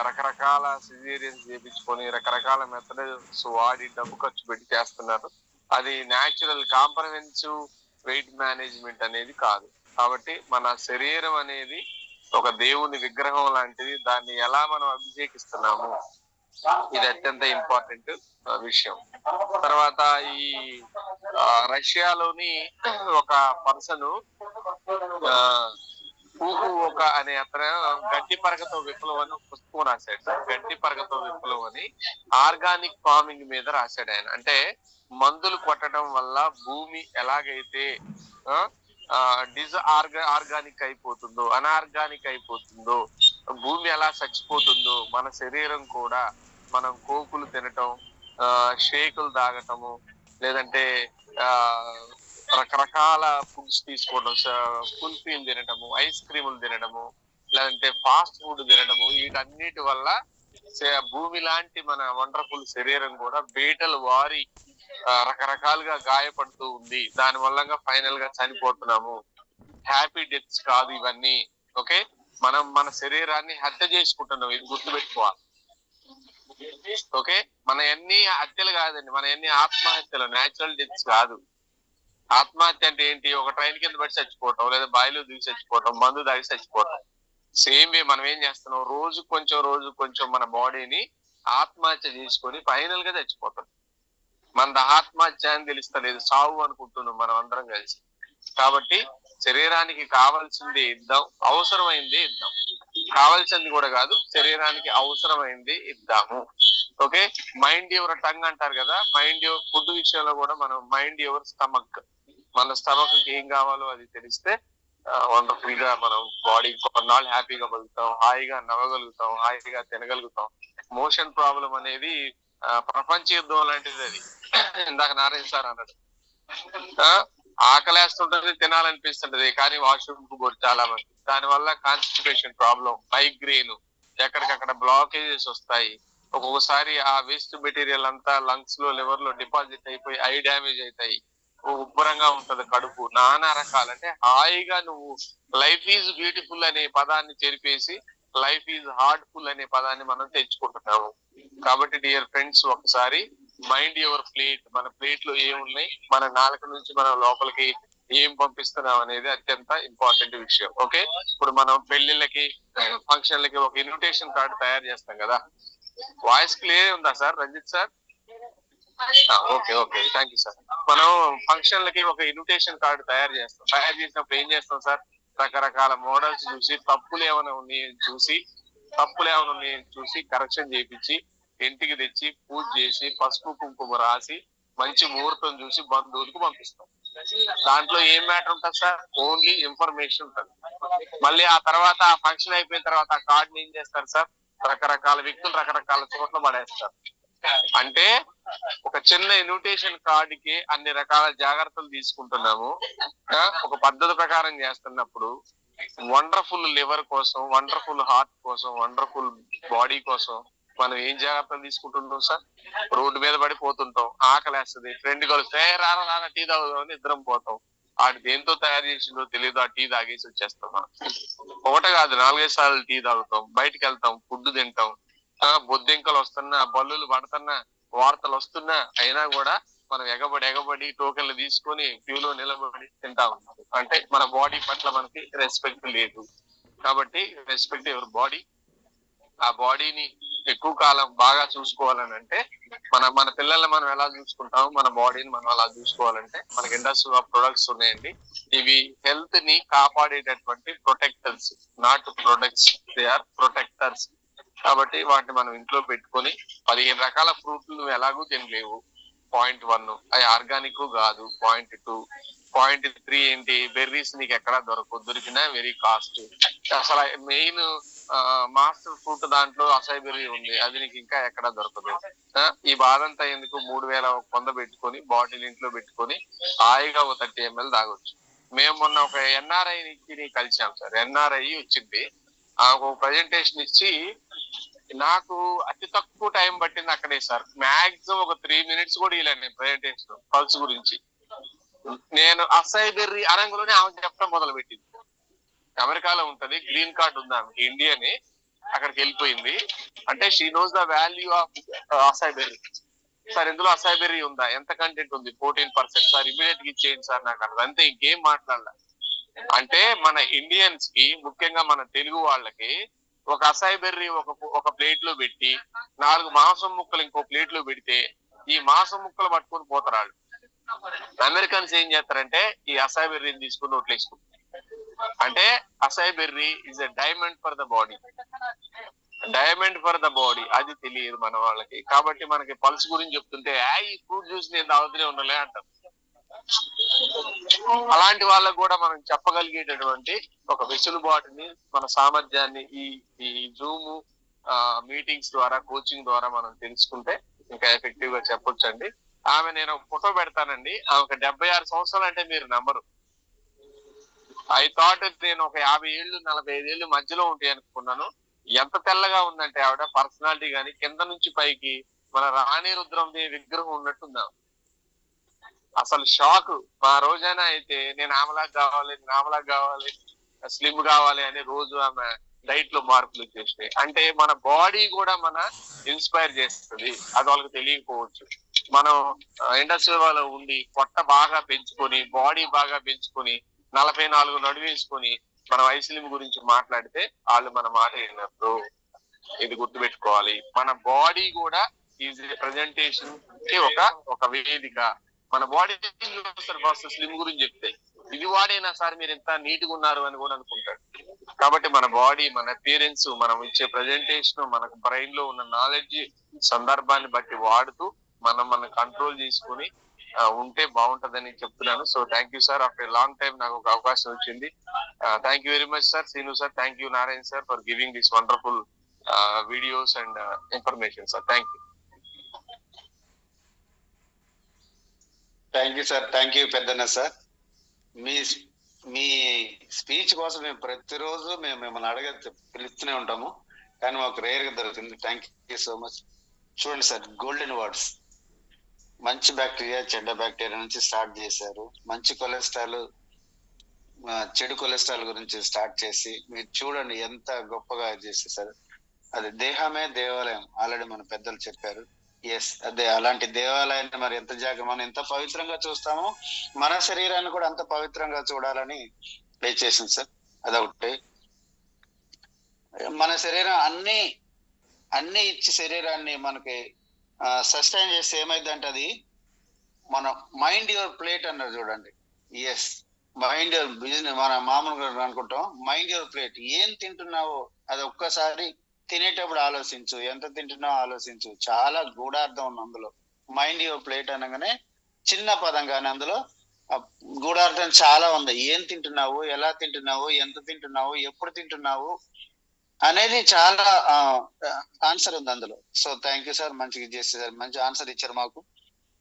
రకరకాల సిజేరియన్స్ చేయించుకొని రకరకాల మెథడ్స్ వాడి డబ్బు ఖర్చు పెట్టి చేస్తున్నారు. అది న్యాచురల్ కాంప్రహెన్సివ్ వెయిట్ మేనేజ్మెంట్ అనేది కాదు. కాబట్టి మన శరీరం అనేది ఒక దేవుని విగ్రహం లాంటిది. దాన్ని ఎలా మనం అభిషేకిస్తున్నాము, ఇది అత్యంత ఇంపార్టెంట్ విషయం. తర్వాత ఈ రష్యాలోని ఒక పర్సన్ ఒక అనే అతను గడ్డి పరగతో విప్లవం అని పుస్తకం రాశాడు. గడ్డి పరగతో విప్లవం అని ఆర్గానిక్ ఫార్మింగ్ మీద రాశాడు ఆయన. అంటే మందులు కొట్టడం వల్ల భూమి ఎలాగైతే ఆర్గానిక్ అయిపోతుందో, అనార్గానిక్ అయిపోతుందో, భూమి ఎలా చచ్చిపోతుందో మన శరీరం కూడా మనం కోకులు తినటం, షేకులు తాగటము, లేదంటే రకరకాల ఫుడ్స్ తీసుకోవడం, కుల్ఫీలు తినడము, ఐస్ క్రీములు తినడము, లేదంటే ఫాస్ట్ ఫుడ్ తినడము, వీటన్నిటి వల్ల భూమి లాంటి మన వండర్ఫుల్ శరీరం కూడా బీటలు వారి రకరకాలుగా గాయపడుతూ ఉంది. దాని వల్ల ఫైనల్ గా చనిపోతున్నాము. హ్యాపీ డెత్స్ కాదు ఇవన్నీ. ఓకే, మనం మన శరీరాన్ని హత్య చేసుకుంటున్నాం, ఇది గుర్తుపెట్టుకోవాలి. ఓకే, మన ఎన్ని హత్యలు కాదండి, మన ఎన్ని ఆత్మహత్యలు, న్యాచురల్ డెత్స్ కాదు. ఆత్మహత్య అంటే ఏంటి? ఒక ట్రైన్ కింద పడి చచ్చిపోవటం, లేదా బాయిలో దిగి చచ్చిపోవటం, మందు తాగి చచ్చిపోవటం. సేమ్ వే మనం ఏం చేస్తున్నాం, రోజు కొంచెం మన బాడీని ఆత్మహత్య చేసుకొని ఫైనల్ గా చచ్చిపోతాం. మన ఆత్మహత్య అని తెలుస్తలేదు, సావు అనుకుంటున్నాం మనం అందరం కలిసి. కాబట్టి శరీరానికి కావాల్సింది ఇద్దాం, అవసరమైంది ఇద్దాం. కావాల్సింది కూడా కాదు, శరీరానికి అవసరమైంది ఇద్దాము. ఓకే, మైండ్ యువర్ టంగ్ అంటారు కదా, మైండ్ యువర్ ఫుడ్ విషయంలో కూడా మనం మైండ్ యువర్ స్టమక్. మన స్టమక్ కి ఏం కావాలో అది తెలిస్తే వండర్ఫుల్ గా మనం బాడీ కొన్నాళ్ళు హ్యాపీగా బతుకుతాం, హాయిగా నవ్వగలుగుతాం, హాయిగా తినగలుగుతాం. మోషన్ ప్రాబ్లం అనేది ప్రపంచ యుద్ధం లాంటిది. అది ఇందాక నారాయణ సార్ అన్నాడు, ఆకలేస్తుంటది, తినాలనిపిస్తుంటది, కానీ వాష్రూమ్ కు పోరు చాలా మంది. దాని వల్ల కాన్స్టిపేషన్ ప్రాబ్లం, మైగ్రెయిన్, ఎక్కడికక్కడ బ్లాకేజెస్ వస్తాయి. ఒక్కొక్కసారి ఆ వేస్ట్ మెటీరియల్ అంతా లంగ్స్ లో, లివర్ లో డిపాజిట్ అయిపోయి ఐ డ్యామేజ్ అవుతాయి. ఉబ్బరంగా ఉంటది కడుపు, నానా రకాలు. అంటే హాయిగా నువ్వు లైఫ్ ఈజ్ బ్యూటిఫుల్ అనే పదాన్ని చెరిపేసి లైఫ్ ఈజ్ హార్డ్ఫుల్ అనే పదాన్ని మనం తెచ్చుకుంటున్నాము. కాబట్టి డియర్ ఫ్రెండ్స్, ఒకసారి మైండ్ యువర్ ప్లేట్. మన ప్లేట్ లో ఏమున్నాయి, మన నాలుక నుంచి మనం లోపలికి ఏం పంపిస్తున్నాం అనేది అత్యంత ఇంపార్టెంట్ విషయం. ఓకే, ఇప్పుడు మనం పెళ్లిళ్ళకి, ఫంక్షన్లకి ఒక ఇన్విటేషన్ కార్డు తయారు చేస్తాం కదా. వాయిస్ క్లియర్ ఉందా sir Ranjith sir? Okay okay, thank you sir. మనం ఫంక్షన్లకి ఒక ఇన్విటేషన్ కార్డు తయారు చేస్తాం. తయారు చేసినప్పుడు ఏం చేస్తాం సార్, రకరకాల మోడల్స్ చూసి తప్పులు ఏమైనా ఉన్నాయని చూసి కరెక్షన్ చేయించి ఇంటికి తెచ్చి పూజ చేసి పసుపు కుంకుమ రాసి మంచి ముహూర్తం చూసి బంధువులకు పంపిస్తాం. దాంట్లో ఏం మ్యాటర్ ఉంటుంది సార్, ఓన్లీ ఇన్ఫర్మేషన్ ఉంటుంది. మళ్ళీ ఆ తర్వాత ఆ ఫంక్షన్ అయిపోయిన తర్వాత ఆ కార్డుని ఏం చేస్తారు సార్, రకరకాల వ్యక్తులు రకరకాల చోట్ల పడేస్తారు. అంటే ఒక చిన్న ఇన్విటేషన్ కార్డుకి అన్ని రకాల జాగ్రత్తలు తీసుకుంటున్నాము. ఒక పద్ధతి ప్రకారం చేస్తున్నప్పుడు వండర్ఫుల్ లివర్ కోసం, వండర్ఫుల్ హార్ట్ కోసం, వండర్ఫుల్ బాడీ కోసం మనం ఏం జాగ్రత్తలు తీసుకుంటున్నాం సార్? రోడ్డు మీద పడిపోతుంటాం, ఆకలేస్తుంది, ఫ్రెండ్ కలిస్తే రారా టీ తాగుదామని ఇద్దరం పోతాం. ఆడు దేంతో తయారు చేసిందో తెలియదు, ఆ టీ తాగేసి వచ్చేస్తాం. మనం ఒకటి కాదు 4-5 సార్లు టీ తాగుతాం, బయటకు వెళ్తాం, ఫుడ్ తింటాం. బొద్దింకలు వస్తున్నా, బల్లులు పడుతున్నా, వార్తలు వస్తున్నా, అయినా కూడా మనం ఎగబడి టోకెన్లు తీసుకొని క్యూలో నిలబడి తింటా ఉంటాం. అంటే మన బాడీ పట్ల మనకి రెస్పెక్ట్ లేదు. కాబట్టి రెస్పెక్ట్ యువర్ బాడీ. ఆ బాడీని ఎక్కువ కాలం బాగా చూసుకోవాలని అంటే మన పిల్లల్ని మనం ఎలా చూసుకుంటామో మన బాడీని మనం అలా చూసుకోవాలంటే మనకి ఇండస్ట్రీ ఆఫ్ ప్రొడక్ట్స్ ఉన్నాయండి. ఇవి హెల్త్ ని కాపాడేటటువంటి protectors, not products, they are protectors. కాబట్టి వాటిని మనం ఇంట్లో పెట్టుకొని 15 రకాల ఫ్రూట్లు నువ్వు ఎలాగూ తినలేవు. .1 అవి ఆర్గానిక్ కాదు. .2 .3 ఏంటి, బెర్రీస్ నీకు ఎక్కడా దొరకవు, దొరికినా వెరీ కాస్ట్. అసలు మెయిన్ మాస్టర్ ఫ్రూట్ దాంట్లో అసాయి బెర్రీ ఉంది, అది నీకు ఇంకా ఎక్కడా దొరకదు. ఈ బాధంతా ఎందుకు, 3,100 పెట్టుకొని బాటిల్ ఇంట్లో పెట్టుకొని హాయిగా ఒక 30 ml తాగొచ్చు. మేము మొన్న ఒక ఎన్ఆర్ఐ నుంచి కలిసాం సార్. ఎన్ఆర్ఐ వచ్చింది, ఒక ప్రజెంటేషన్ ఇచ్చి నాకు అతి తక్కువ టైం పట్టింది అక్కడే సార్. మాక్సిమం ఒక 3 minutes కూడా ఇలా నేను ప్రజెంటేషన్ పల్స్ గురించి. నేను అసాయి బెర్రీ అరంగులోనే ఆమె చెప్పడం మొదలు పెట్టింది. అమెరికాలో ఉంటది, గ్రీన్ కార్డ్ ఉంది ఆమెకి, ఇండియన్, అక్కడికి వెళ్ళిపోయింది. అంటే she knows the value of అసాయి berry. Sir ఇందులో అసాయి బెర్రీ ఉందా, ఎంత కంటెంట్ ఉంది, 14% సార్, ఇమీడియట్ గా ఇచ్చేయండి సార్ నాకు అన్నది. అంతే, ఇంకేం మాట్లాడాల. అంటే మన ఇండియన్స్ కి, ముఖ్యంగా మన తెలుగు వాళ్ళకి ఒక అసాయి బెర్రీ ఒక ప్లేట్ లో పెట్టి 4 మాంసం ముక్కలు ఇంకో ప్లేట్ లో పెడితే ఈ మాంసం ముక్కలు పట్టుకొని పోతారు వాళ్ళు. అమెరికన్స్ ఏం చేస్తారంటే ఈ అసాయి బెర్రీని తీసుకుని నోట్లేసుకుంటారు. అంటే acai berry is a diamond for the body, diamond for the body, అది తెలియదు మన వాళ్ళకి. కాబట్టి మనకి పల్స్ గురించి చెప్తుంటే ఈ ఫ్రూట్ జ్యూస్ నేను తాగుతూనే ఉండలే అంటారు. అలాంటి వాళ్ళకు కూడా మనం చెప్పగలిగేటటువంటి ఒక వెసులుబాటుని, మన సామర్థ్యాన్ని ఈ జూమ్ మీటింగ్స్ ద్వారా, కోచింగ్ ద్వారా మనం తెలుసుకుంటే ఇంకా ఎఫెక్టివ్ గా చెప్పొచ్చండి. ఆమె, నేను ఒక ఫోటో పెడతానండి, ఆమెకు 76 సంవత్సరాలు అంటే మీరు నమ్మరు. ఐ థాట్ నేను ఒక 50 ఏళ్ళు 45 ఏళ్ళు మధ్యలో ఉంటాయి అనుకున్నాను. ఎంత తెల్లగా ఉందంటే ఆవిడ పర్సనాలిటీ గాని, కింద నుంచి పైకి మన రాణి రుద్రమదేవి విగ్రహం ఉన్నట్టుందా. అసలు షాక్. మా రోజైనా అయితే నేను ఆమెలాగా కావాలి, స్లిమ్ కావాలి అని రోజు ఆమె డైట్ లో మార్పులు చేస్తాయి. అంటే మన బాడీ కూడా మన ఇన్స్పైర్ చేస్తుంది, అది వాళ్ళకి తెలియకపోవచ్చు. మనం ఇండస్ట్రీ వాళ్ళు ఉండి పొట్ట బాగా పెంచుకొని, బాడీ బాగా పెంచుకొని, 44 నడువేసుకొని మనం ఐస్లిమ్ గురించి మాట్లాడితే వాళ్ళు మన మాట విన్నప్పుడు, ఇది గుర్తుపెట్టుకోవాలి. మన బాడీ కూడా ఈజ్ ప్రజెంటేషన్ కి ఒక వేదిక. మన బాడీ స్లిమ్ గురించి చెప్తే ఇది వాడైనా సార్ మీరు ఎంత నీట్ గా ఉన్నారు అని కూడా అనుకుంటాడు. కాబట్టి మన బాడీ, మన అపియరెన్స్, మనం ఇచ్చే ప్రజెంటేషన్, మనకు బ్రెయిన్ లో ఉన్న నాలెడ్జ్ సందర్భాన్ని బట్టి వాడుతూ మనం కంట్రోల్ చేసుకుని ఉంటే బాగుంటదని చెప్తున్నాను. So thank you sir, after long time నాకు ఒక అవకాశం వచ్చింది. Thank you very much sir. Seenu sir, thank you Narayana sir for giving this wonderful videos and information sir. Thank you. Thank you sir, thank you Peddanna sir. మీ speech కోసం మేము ప్రతిరోజు మిమ్మల్ని పిలుస్తూనే ఉంటాము, కానీ మాకు రేర్ గా దొరుకుతుంది. Thank you so much. చూడండి సార్, గోల్డెన్ వర్డ్స్. మంచి బ్యాక్టీరియా, చెడ్డ బ్యాక్టీరియా నుంచి స్టార్ట్ చేశారు. మంచి కొలెస్ట్రాల్, చెడు కొలెస్ట్రాల్ గురించి స్టార్ట్ చేసి మీరు చూడండి ఎంత గొప్పగా చేసేసారు. అది దేహమే దేవాలయం, ఆల్రెడీ మన పెద్దలు చెప్పారు. ఎస్, అదే అలాంటి దేవాలయాన్ని మరి మనం ఎంత పవిత్రంగా చూస్తామో మన శరీరాన్ని కూడా అంత పవిత్రంగా చూడాలని చేసింది సార్. అదొకటి. మన శరీరం అన్ని ఇచ్చి శరీరాన్ని మనకి సస్టైన్ చేస్తే ఏమైందంటే అది మన మైండ్ యువర్ ప్లేట్ అన్నారు చూడండి. Yes, mind your business. మన మామూలుగా అనుకుంటాం మైండ్ యువర్ ప్లేట్. ఏం తింటున్నావో అది ఒక్కసారి తినేటప్పుడు ఆలోచించు, ఎంత తింటున్నావో ఆలోచించు. చాలా గూఢార్థం ఉంది అందులో. మైండ్ యువర్ ప్లేట్ అనగానే చిన్న పదం, కానీ అందులో గూఢార్థం చాలా ఉంది. ఏం తింటున్నావు, ఎలా తింటున్నావు, ఎంత తింటున్నావు, ఎప్పుడు తింటున్నావు అనేది చాలా ఆన్సర్ ఉంది అందులో. సో థ్యాంక్ యూ సార్, మంచిగా చేసేసారు, మంచి ఆన్సర్ ఇచ్చారు మాకు.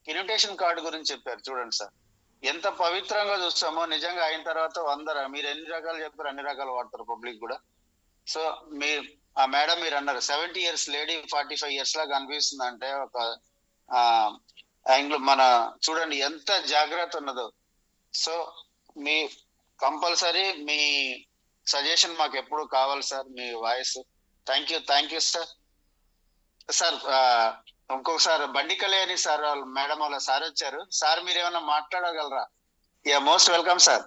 ఇన్విటేషన్ కార్డు గురించి చెప్పారు చూడండి సార్, ఎంత పవిత్రంగా చూస్తామో. నిజంగా అయిన తర్వాత మీరు ఎన్ని రకాలు చెప్పారు అన్ని రకాలు వాడతారు పబ్లిక్ కూడా. సో ఆ మేడం మీరు అన్నారు 70 years లేడీ 45 years లాగా అనిపిస్తుంది అంటే ఒక మన చూడండి ఎంత జాగ్రత్త ఉన్నదో. సో మీ కంపల్సరీ మీ సజెషన్ మాకు ఎప్పుడు కావాలి సార్, మీ voice. Thank you sir. Sir ఇంకొకసారి బండి కళ్యాణి సార్ వాళ్ళు మేడం వాళ్ళ సార్ వచ్చారు. సార్ మీరు ఏమైనా మాట్లాడగలరా? Most welcome sir.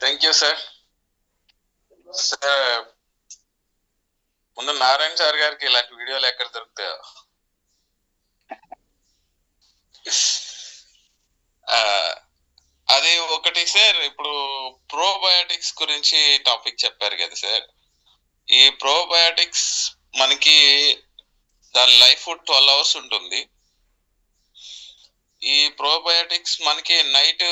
Thank you sir. ముందు నారాయణ సార్ గారికి ఇలాంటి వీడియోలు ఎక్కడ దొరుకుతాయో. అది ఒకటి సార్. ఇప్పుడు ప్రోబయాటిక్స్ గురించి టాపిక్ చెప్పారు కదా సార్. ఈ ప్రోబయాటిక్స్ మనకి దాని లైఫ్ 12 hours ఉంటుంది. ఈ ప్రోబయాటిక్స్ మనకి నైట్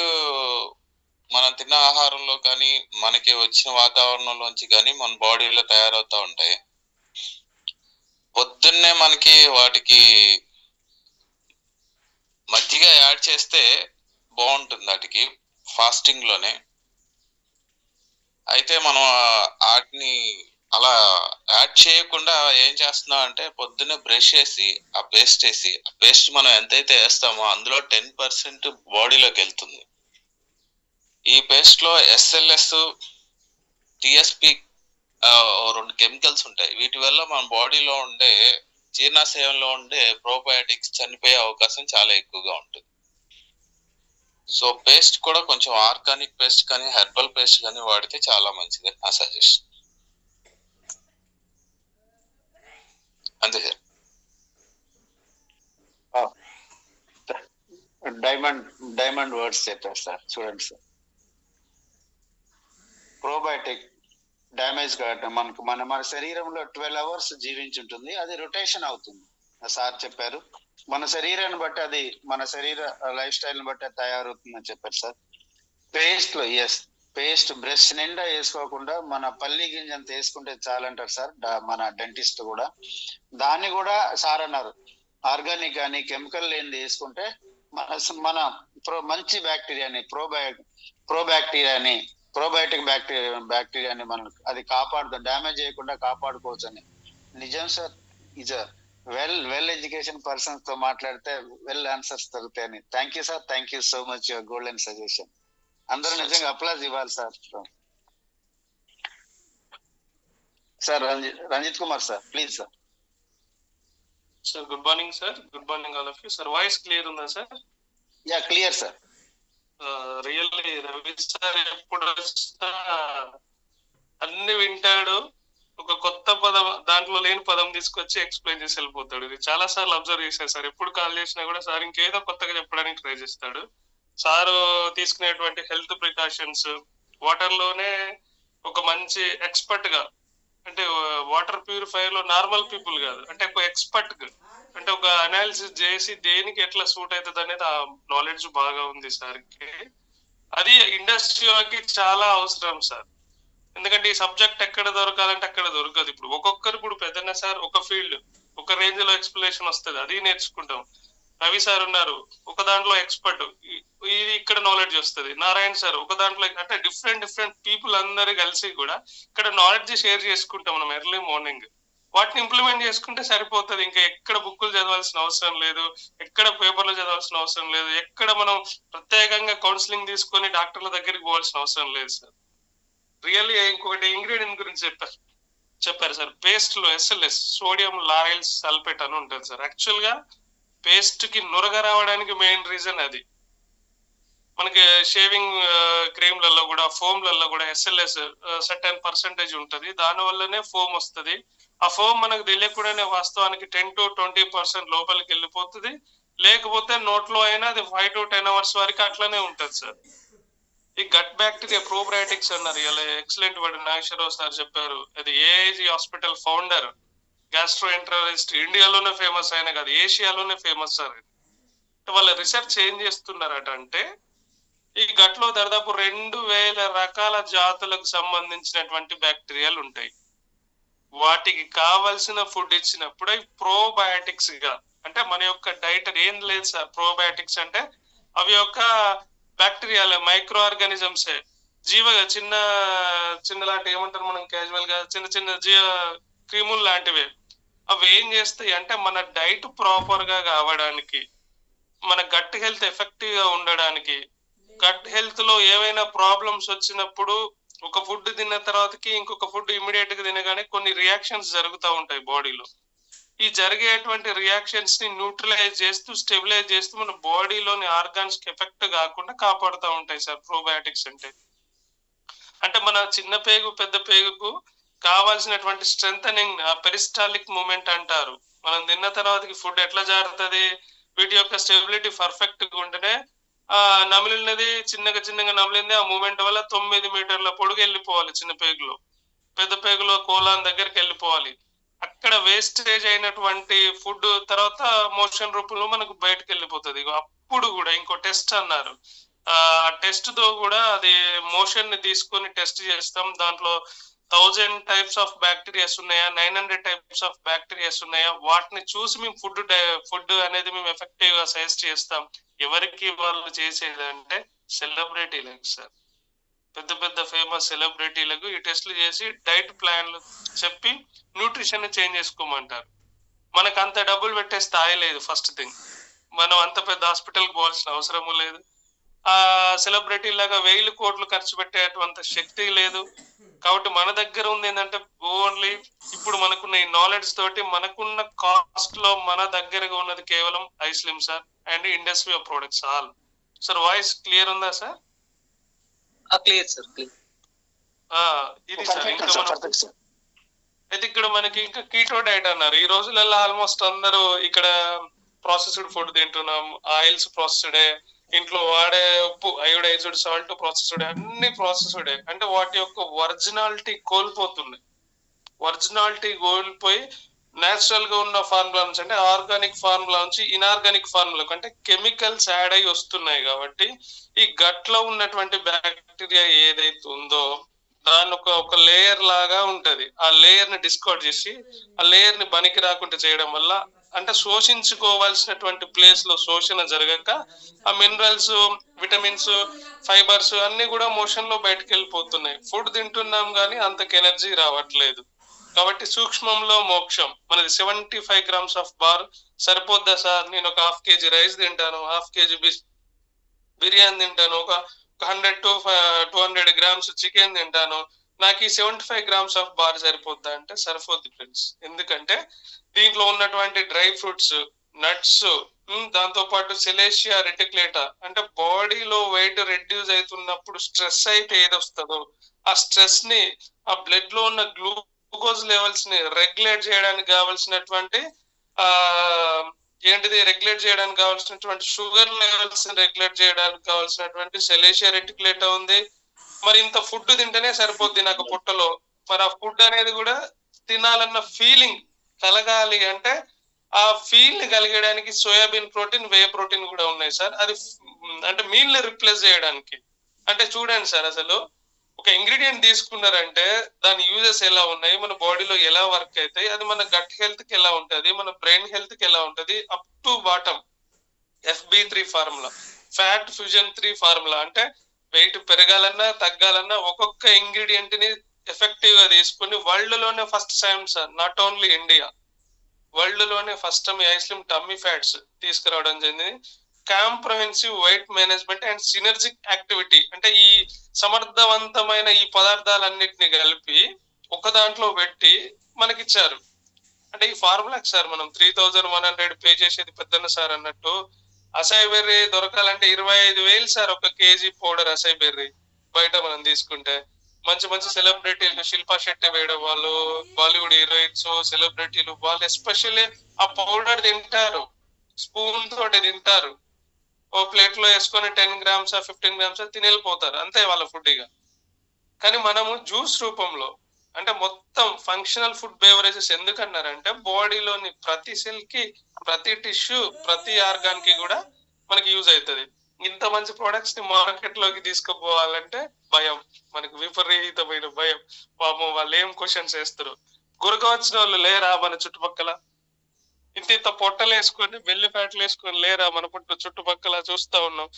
మనం తిన్న ఆహారంలో కానీ మనకి వచ్చిన వాతావరణంలోంచి కానీ మన బాడీలో తయారవుతూ ఉంటాయి. పొద్దున్నే మనకి వాటికి మజ్జిగ యాడ్ చేస్తే బాగుంటుంది వాటికి ఫాస్టింగ్ లోనే. అయితే మనం వాటిని అలా యాడ్ చేయకుండా ఏం చేస్తున్నాం అంటే పొద్దున్నే బ్రష్ చేసి ఆ పేస్ట్ మనం ఎంతైతే వేస్తామో అందులో 10% బాడీలోకి వెళ్తుంది. ఈ పేస్ట్ లో SLS, TSP 2 కెమికల్స్ ఉంటాయి. వీటి వల్ల మన బాడీలో ఉండే జీర్ణాశయంలో ఉండే ప్రోబయాటిక్స్ చనిపోయే అవకాశం చాలా ఎక్కువగా ఉంటుంది. సో పేస్ట్ కూడా కొంచెం ఆర్గానిక్ పేస్ట్ కానీ హెర్బల్ పేస్ట్ కానీ వాడితే చాలా మంచిది నా సజెషన్. అంతే సార్. డైమండ్ వర్డ్స్ చెప్పారు సార్. చూడండి సార్, ప్రోబయాటిక్ డ్యామేజ్ కావటం మనకు మన శరీరంలో 12 hours జీవించి ఉంటుంది. అది రొటేషన్ అవుతుంది. సార్ చెప్పారు మన శరీరాన్ని బట్టి, అది మన శరీర లైఫ్ స్టైల్ బట్టి తయారవుతుందని చెప్పారు సార్. పేస్ట్ లో పేస్ట్ బ్రష్ నిండా వేసుకోకుండా మన పల్లి గింజంత వేసుకుంటే చాలంటారు సార్ మన డెంటిస్ట్ కూడా. దాన్ని కూడా సార్ అన్నారు ఆర్గానిక్ కానీ కెమికల్ లేనిది వేసుకుంటే మన మంచి బ్యాక్టీరియాని ప్రోబయాటిక్ బ్యాక్టీరియాని మనం అది డ్యామేజ్ చేయకుండా కాపాడుకోవచ్చు అని. నిజం sir. Is well education persons తో మాట్లాడితే వెల్ ఆన్సర్స్ దొరుకుతాయని. Thank you sir. Thank you so much your golden suggestion. అందరూ నిజంగా అప్లాజ్ ఇవ్వాలి sir. Sir Ranjit Kumar sir, please sir. Sir good morning sir. Good morning all of you. Sir voice clear ఉందా sir? Yeah clear sir. Really Ravi sir ఎప్పుడు వచ్చినా అన్ని వింటాడు, ఒక కొత్త పదం దాంట్లో లేని పదం తీసుకొచ్చి ఎక్స్ప్లెయిన్ చేసి వెళ్ళిపోతాడు. ఇది చాలా సార్లు అబ్జర్వ్ చేశాను సార్. ఎప్పుడు కాల్ చేసినా కూడా సార్ ఇంకేదో కొత్తగా చెప్పడానికి ట్రై చేస్తాడు. సారు తీసుకునేటువంటి హెల్త్ ప్రికాషన్స్, వాటర్ లోనే ఒక మంచి ఎక్స్పర్ట్ గా, అంటే వాటర్ ప్యూరిఫైర్ లో నార్మల్ పీపుల్ కాదు, అంటే ఒక ఎక్స్పర్ట్ గా, అంటే ఒక అనాలిసిస్ చేసి దేనికి ఎట్లా సూట్ అవుతుంది అనేది ఆ నాలెడ్జ్ బాగా ఉంది సార్కి. అది ఇండస్ట్రీకి చాలా అవసరం సార్. ఎందుకంటే ఈ సబ్జెక్ట్ ఎక్కడ దొరకాలంటే అక్కడ దొరకదు. ఇప్పుడు ఒక్కొక్కరు ఇప్పుడు పెద్దన్న సార్ ఒక ఫీల్డ్ ఒక రేంజ్ లో ఎక్స్ప్లెనేషన్ వస్తుంది, అది నేర్చుకుంటాం. రవి సార్ ఉన్నారు ఒక దాంట్లో ఎక్స్పర్ట్, ఇది ఇక్కడ నాలెడ్జ్ వస్తుంది. నారాయణ సార్ ఒక దాంట్లో, అంటే డిఫరెంట్ పీపుల్ అందరు కలిసి కూడా ఇక్కడ నాలెడ్జ్ షేర్ చేసుకుంటాం మనం ఎర్లీ మార్నింగ్. వాటిని ఇంప్లిమెంట్ చేసుకుంటే సరిపోతుంది. ఇంకా ఎక్కడ బుక్కులు చదవాల్సిన అవసరం లేదు, ఎక్కడ పేపర్లు చదవాల్సిన అవసరం లేదు, ఎక్కడ మనం ప్రత్యేకంగా కౌన్సిలింగ్ తీసుకొని డాక్టర్ల దగ్గరికి పోవాల్సిన అవసరం లేదు సార్. రియల్లీ ఇంకొకటి ఇంగ్రీడియంట్ గురించి చెప్పారు సార్. పేస్ట్ లో SLS, సోడియం లారైల్ సల్ఫేట్ అని ఉంటుంది సార్. యాక్చువల్ గా పేస్ట్ కి నురగ రావడానికి మెయిన్ రీజన్ అది. మనకి షేవింగ్ క్రీమ్లలో కూడా ఫోమ్లలో కూడా SLS సర్టెన్ పర్సెంటేజ్ ఉంటుంది. దాని వల్లనే ఫోమ్ వస్తుంది. ఆ ఫోమ్ మనకు తెలియకుండానే వాస్తవానికి 10 to 20% లోపలికి వెళ్ళిపోతుంది. లేకపోతే నోట్లో అయినా అది 5 to 10 hours వరకు అట్లనే ఉంటుంది సార్. ఈ గట్ బ్యాక్టీరియా ప్రోబయాటిక్స్ అన్నారు, ఇలా ఎక్సలెంట్ వర్డ్ నాగేశ్వరరావు సార్ చెప్పారు. అది AIG hospital founder, gastro enterologist, ఇండియాలోనే ఫేమస్ అయిన కాదు ఏషియాలోనే ఫేమస్ సార్. వాళ్ళ రీసెర్చ్ ఏం చేస్తున్నారట అంటే ఈ గట్లో దాదాపు 2000 రకాల జాతులకు సంబంధించినటువంటి బ్యాక్టీరియాలు ఉంటాయి. వాటికి కావలసిన ఫుడ్ ఇచ్చినప్పుడు అవి ప్రోబయాటిక్స్ గా, అంటే మన యొక్క డైట్ ఏం లేదు సార్. ప్రోబయాటిక్స్ అంటే అవి యొక్క బ్యాక్టీరియాలు, మైక్రో ఆర్గానిజమ్సే, చిన్న లాంటి ఏమంటారు మనం క్యాజువల్ గా చిన్న క్రిములు లాంటివే. అవి ఏం చేస్తాయి అంటే మన డైట్ ప్రాపర్ గా కావడానికి, మన గట్ హెల్త్ ఎఫెక్టివ్ గా ఉండడానికి, గట్ హెల్త్ లో ఏవైనా ప్రాబ్లమ్స్ వచ్చినప్పుడు ఒక ఫుడ్ తిన్న తర్వాతకి ఇంకొక ఫుడ్ ఇమీడియట్ గా తినగానే కొన్ని రియాక్షన్స్ జరుగుతూ ఉంటాయి బాడీలో. ఈ జరిగేటువంటి రియాక్షన్స్ ని న్యూట్రలైజ్ చేస్తూ స్టెబిలైజ్ చేస్తూ మన బాడీలోని ఆర్గాన్స్ కి ఎఫెక్ట్ కాకుండా కాపాడుతూ ఉంటాయి సార్ ప్రోబయాటిక్స్ అంటే. అంటే మన చిన్న పేగు పెద్ద పేగుకు కావాల్సినటువంటి స్ట్రెంథనింగ్ పెరిస్టాలిక్ మూమెంట్ అంటారు. మనం తిన్న తర్వాతకి ఫుడ్ ఎట్లా జారుతుంది, వీటి యొక్క స్టెబిలిటీ పర్ఫెక్ట్ గా ఉంటేనే ఆ నమిలినది చిన్నగా నమిలింది ఆ మూమెంట్ వల్ల 9 మీటర్ల పొడుగు వెళ్ళిపోవాలి చిన్న పేగులో, పెద్ద పేగులో కోలాన్ దగ్గరికి వెళ్ళిపోవాలి. అక్కడ వేస్టేజ్ అయినటువంటి ఫుడ్ తర్వాత మోషన్ రూపంలో మనకు బయటకు వెళ్ళిపోతుంది. అప్పుడు కూడా ఇంకో టెస్ట్ అన్నారు, ఆ టెస్ట్ తో కూడా అది మోషన్ ని తీసుకొని టెస్ట్ చేస్తాం. దాంట్లో 1000 టైప్స్ ఆఫ్ బ్యాక్టీరియాస్ ఉన్నాయా, 900 టైప్స్ ఆఫ్ బ్యాక్టీరియాస్ ఉన్నాయా, వాటిని చూసి మేము ఫుడ్ అనేది మేము ఎఫెక్టివ్ గా సజెస్ట్ చేస్తాం. ఎవరికి వాళ్ళు చేసేది అంటే సెలబ్రిటీలకు సార్, పెద్ద ఫేమస్ సెలబ్రిటీలకు ఈ టెస్ట్లు చేసి డైట్ ప్లాన్లు చెప్పి న్యూట్రిషన్ ని చేంజ్ చేసుకోమంటారు. మనకు అంత డబ్బులు పెట్టే స్థాయి లేదు. ఫస్ట్ థింగ్, మనం అంత పెద్ద హాస్పిటల్కి పోవాల్సిన అవసరము లేదు. ఆ సెలబ్రిటీ లాగా 1000 కోట్లు ఖర్చు పెట్టేటువంటి శక్తి లేదు. కాబట్టి మన దగ్గర ఉంది ఏంటంటే ఓన్లీ ఇప్పుడు మనకున్న ఈ నాలెడ్జ్ తోటి మనకున్న కాస్ట్ లో మన దగ్గరగా ఉన్నది కేవలం iSlim sir and industry of products all. Sir voice clear ఉందా సార్? Clear sir, clear. ఇది సార్ ఇంకా మనం అయితే ఇక్కడ మనకి ఇంకా కీటో డైట్ అన్నారు. ఈ రోజులలో ఆల్మోస్ట్ అందరూ ఇక్కడ ప్రాసెస్డ్ ఫుడ్ తింటున్నాం, ఆయిల్స్ ప్రాసెస్డే, ఇంట్లో వాడే ఉప్పు అయోడైజ్డ్ సాల్ట్ ప్రాసెస్డ్, అన్ని ప్రాసెస్డే. అంటే వాటి యొక్క ఒరిజినాలిటీ కోల్పోతున్నాయి. ఒరిజినాలిటీ కోల్పోయి నేచురల్ గా ఉన్న ఫార్ములా నుంచి అంటే ఆర్గానిక్ ఫార్ములా నుంచి ఇన్ఆర్గానిక్ ఫార్ములా అంటే కెమికల్స్ యాడ్ అయి వస్తున్నాయి. కాబట్టి ఈ గట్ లో ఉన్నటువంటి బ్యాక్టీరియా ఏదైతే ఉందో దాని ఒక లేయర్ లాగా ఉంటది. ఆ లేయర్ ని డిస్కార్డ్ చేసి ఆ లేయర్ ని బనికి రాకుండా చేయడం వల్ల అంటే శోషించుకోవాల్సినటువంటి ప్లేస్ లో శోషణ జరగక ఆ మినరల్స్, విటమిన్స్, ఫైబర్స్ అన్ని కూడా మోషన్ లో బయటకు వెళ్ళిపోతున్నాయి. ఫుడ్ తింటున్నాం కానీ అంతకు ఎనర్జీ రావట్లేదు. కాబట్టి సూక్ష్మంలో మోక్షం. మనది 75 గ్రామ్స్ ఆఫ్ బార్ సరిపోద్దా సార్? నేను ఒక 1/2 kg రైస్ తింటాను, 1/2 kg బిర్యానీ తింటాను, ఒక 100 to 200 గ్రామ్స్ చికెన్ తింటాను, నాకు ఈ 75 గ్రామ్స్ ఆఫ్ బార్ సరిపోద్దా అంటే సరిపోద్ది ఫ్రెండ్స్. ఎందుకంటే దీంట్లో ఉన్నటువంటి డ్రై ఫ్రూట్స్, నట్స్, దాంతో పాటు సెలేషియా రెటిక్యులేటా అంటే బాడీలో వెయిట్ రెడ్యూస్ అవుతున్నప్పుడు స్ట్రెస్ అయితే ఏదొస్తుందో ఆ స్ట్రెస్ ని ఆ బ్లడ్ లో ఉన్న గ్లూకోజ్ లెవెల్స్ ని రెగ్యులేట్ చేయడానికి కావాల్సినటువంటి రెగ్యులేట్ చేయడానికి కావాల్సినటువంటి షుగర్ లెవెల్స్ రెగ్యులేట్ చేయడానికి కావాల్సినటువంటి సెలేషియా రెటిక్యులేటా ఉంది. మరి ఇంత ఫుడ్ తింటేనే సరిపోద్ది నాకు పొట్టలో. మరి ఆ ఫుడ్ అనేది కూడా తినాలన్న ఫీలింగ్ కలగాలి అంటే ఆ ఫీల్ ని కలిగడానికి సోయాబీన్ ప్రోటీన్, వే ప్రోటీన్ కూడా ఉన్నాయి సార్. అది అంటే మీల్ ని రిప్లేస్ చేయడానికి. అంటే చూడండి సార్, అసలు ఒక ఇంగ్రీడియంట్ తీసుకున్నారంటే దాని యూజెస్ ఎలా ఉన్నాయి, మన బాడీలో ఎలా వర్క్ అవుతాయి, అది మన గట్ హెల్త్ కి ఎలా ఉంటది, మన బ్రెయిన్ హెల్త్ కి ఎలా ఉంటది, up to bottom. FB3 formula, fat fusion 3 formula అంటే వెయిట్ పెరగాలన్నా తగ్గాలన్నా ఒక్కొక్క ఇంగ్రీడియంట్ ని ఎఫెక్టివ్ గా తీసుకుని వరల్డ్ లోనే first time sir, not only India, world లోనే first time iSlim tummy fats తీసుకురావడం జరిగింది. Comprehensive weight management and synergic activity అంటే ఈ సమర్థవంతమైన ఈ పదార్థాలన్నిటిని కలిపి ఒక దాంట్లో పెట్టి మనకిచ్చారు. అంటే ఈ ఫార్ములాకి సార్ మనం 3100 పే చేసేది పెద్దన్న సార్ అన్నట్టు. అసాయి బెర్రీ దొరకాలంటే 25,000 సార్ ఒక కేజీ పౌడర్ అసాయి బెర్రీ బయట మనం తీసుకుంటే. మంచి సెలబ్రిటీలు, శిల్పా శెట్టి వేయడం వాళ్ళు, బాలీవుడ్ హీరోయిన్స్, సెలబ్రిటీలు వాళ్ళు ఎస్పెషల్లీ ఆ పౌడర్ తింటారు, స్పూన్ తోటి తింటారు, ఓ ప్లేట్ లో వేసుకొని 10 గ్రామ్స్ 15 గ్రామ్స్ తినేళ్ళిపోతారు, అంతే వాళ్ళ ఫుడ్. ఇక కానీ మనము జ్యూస్ రూపంలో అంటే మొత్తం ఫంక్షనల్ ఫుడ్ బేవరేజెస్ ఎందుకన్నారంటే బాడీలోని ప్రతి సెల్ కి, ప్రతి టిష్యూ, ప్రతి ఆర్గాన్ కి కూడా మనకి యూజ్ అవుతుంది. ఇంత మంచి ప్రొడక్ట్స్ ని మార్కెట్ లోకి తీసుకుపోవాలంటే భయం, మనకు విపరీతమైన భయం. పాపం వాళ్ళు ఏం క్వశ్చన్స్ వేస్తారు. గురక వచ్చిన వాళ్ళు లేరా మన చుట్టుపక్కల? ఇంత పొట్టలు వేసుకొని బెల్లి ఫ్యాట్లు వేసుకొని లేరా మన చుట్టుపక్కల? చూస్తా ఉన్నాం.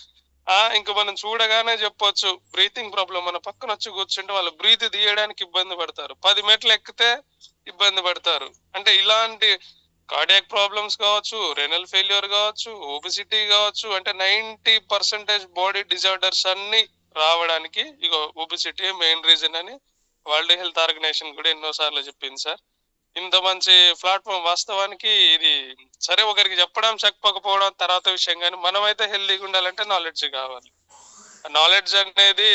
ఇంకా మనం చూడగానే చెప్పొచ్చు బ్రీతింగ్ ప్రాబ్లం. మన పక్కన వచ్చి కూర్చుంటే వాళ్ళు బ్రీత్ తీయడానికి ఇబ్బంది పడతారు, 10 మెట్లు ఎక్కితే ఇబ్బంది పడతారు. అంటే ఇలాంటి కార్డియాక్ ప్రాబ్లమ్స్ కావచ్చు, రెనల్ ఫెయిల్యూర్ కావచ్చు, ఒబిసిటీ కావచ్చు, అంటే 90% బాడీ డిజార్డర్స్ అన్ని రావడానికి ఇగో ఒబిసిటీ మెయిన్ రీజన్ అని వరల్డ్ హెల్త్ ఆర్గనైజేషన్ కూడా ఎన్నోసార్లు చెప్పింది సార్. ఇంత మంచి ప్లాట్ఫామ్ వాస్తవానికి ఇది సరే ఒకరికి చెప్పడం చెప్పకపోవడం తర్వాత విషయం, కానీ మనమైతే హెల్తీగా ఉండాలంటే నాలెడ్జ్ కావాలి. నాలెడ్జ్ అనేది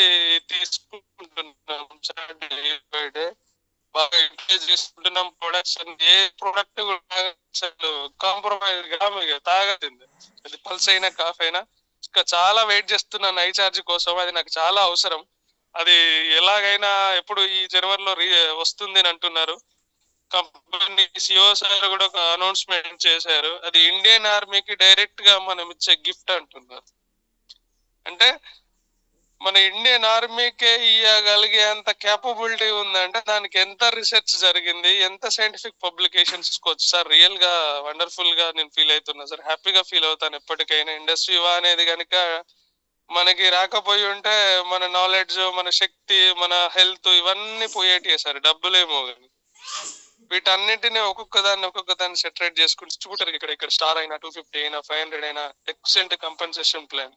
తీసుకుంటున్నాం సార్ డే బై డే. బాగా యూటిలైజ్ చేసుకుంటున్నాం ప్రొడక్షన్. ఏ ప్రొడక్ట్ అసలు కాంప్రమైజ్ తాగదండి. అది పల్స్ అయినా కాఫ్ అయినా. ఇంకా చాలా వెయిట్ చేస్తున్నాను ఐ చార్జ్ కోసం. అది నాకు చాలా అవసరం. అది ఎలాగైనా ఎప్పుడు ఈ జనవరిలో వస్తుంది అని అంటున్నారు. కంపెనీ సిఓ సార్ కూడా ఒక అనౌన్స్మెంట్ చేశారు. అది ఇండియన్ ఆర్మీకి డైరెక్ట్ గా మనం ఇచ్చే గిఫ్ట్ అంటున్నారు. అంటే మన ఇండియన్ ఆర్మీకే ఇవ్వగలిగే అంత క్యాపబిలిటీ ఉందంటే దానికి ఎంత రీసెర్చ్ జరిగింది, ఎంత సైంటిఫిక్ పబ్లికేషన్స్ ఇసుకోవచ్చు సార్. రియల్ గా వండర్ఫుల్ గా నేను ఫీల్ అవుతున్నా సార్. హ్యాపీగా ఫీల్ అవుతాను ఎప్పటికైనా. ఇండస్ట్రీ అనేది కనుక మనకి రాకపోయి ఉంటే మన నాలెడ్జ్, మన శక్తి, మన హెల్త్ ఇవన్నీ పోయేటివి సార్. డబ్బులేమో కానీ వీటన్నిటిని ఒక్కొక్క దాన్ని సెటరేట్ చేసుకుని డిస్ట్రిబ్యూటర్ ఇక్కడ స్టార్ అయినా 250 అయినా 500 అయినా ఎక్సెంట్ కంపెన్సేషన్ ప్లాన్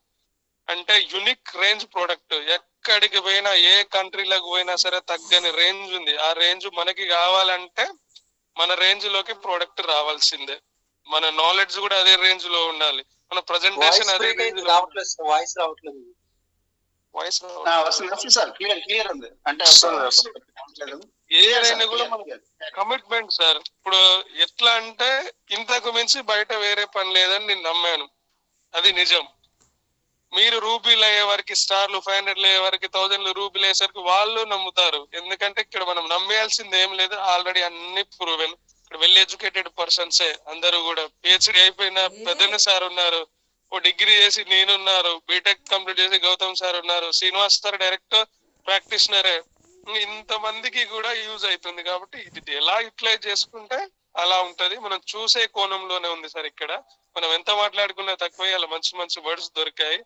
అంటే యూనిక్ రేంజ్ ప్రోడక్ట్. ఎక్కడికి పోయినా ఏ కంట్రీలకు పోయినా సరే తగ్గని రేంజ్ ఉంది. ఆ రేంజ్ మనకి కావాలంటే మన రేంజ్ లోకి ప్రోడక్ట్ రావాల్సిందే. మన నాలెడ్జ్ కూడా అదే రేంజ్ లో ఉండాలి. మన ప్రజెంటేషన్ అదే రేంజ్ లో. వాయిస్ రావట్లేదు. వాయిస్ సార్ క్లియర్ ఉంది అంటే ఏదైనా కూడా మన కమిట్మెంట్ సార్. ఇప్పుడు ఎట్లా అంటే ఇంతకు మించి బయట వేరే పని లేదని నేను నమ్మాను. అది నిజం. మీరు రూపీలు అయ్యే వరకు, స్టార్లు 500 అయ్యే వరకు, 1000 రూపీలు అయ్యేసరికి వాళ్ళు నమ్ముతారు. ఎందుకంటే ఇక్కడ మనం నమ్మేయాల్సింది ఏం లేదు. ఆల్రెడీ అన్ని ప్రూవెన్. ఇక్కడ వెల్ ఎడ్యుకేటెడ్ పర్సన్సే అందరూ కూడా. పిహెచ్డి అయిపోయిన పెద్దన్న సార్ ఉన్నారు, ఓ డిగ్రీ చేసి నేనున్నారు, బీటెక్ కంప్లీట్ చేసి గౌతమ్ సార్ ఉన్నారు, శ్రీనివాస్ సార్ డైరెక్ట్ ప్రాక్టీషనరే. ఇంతమందికి కూడా యూజ్ అవుతుంది. కాబట్టి ఇది ఎలా యూటిలైజ్ చేసుకుంటే అలా ఉంటది. మనం చూసే కోణంలోనే ఉంది సార్. ఇక్కడ మనం ఎంత మాట్లాడుకున్నా తక్కువ. అలా మంచి మంచి వర్డ్స్ దొరికాయి.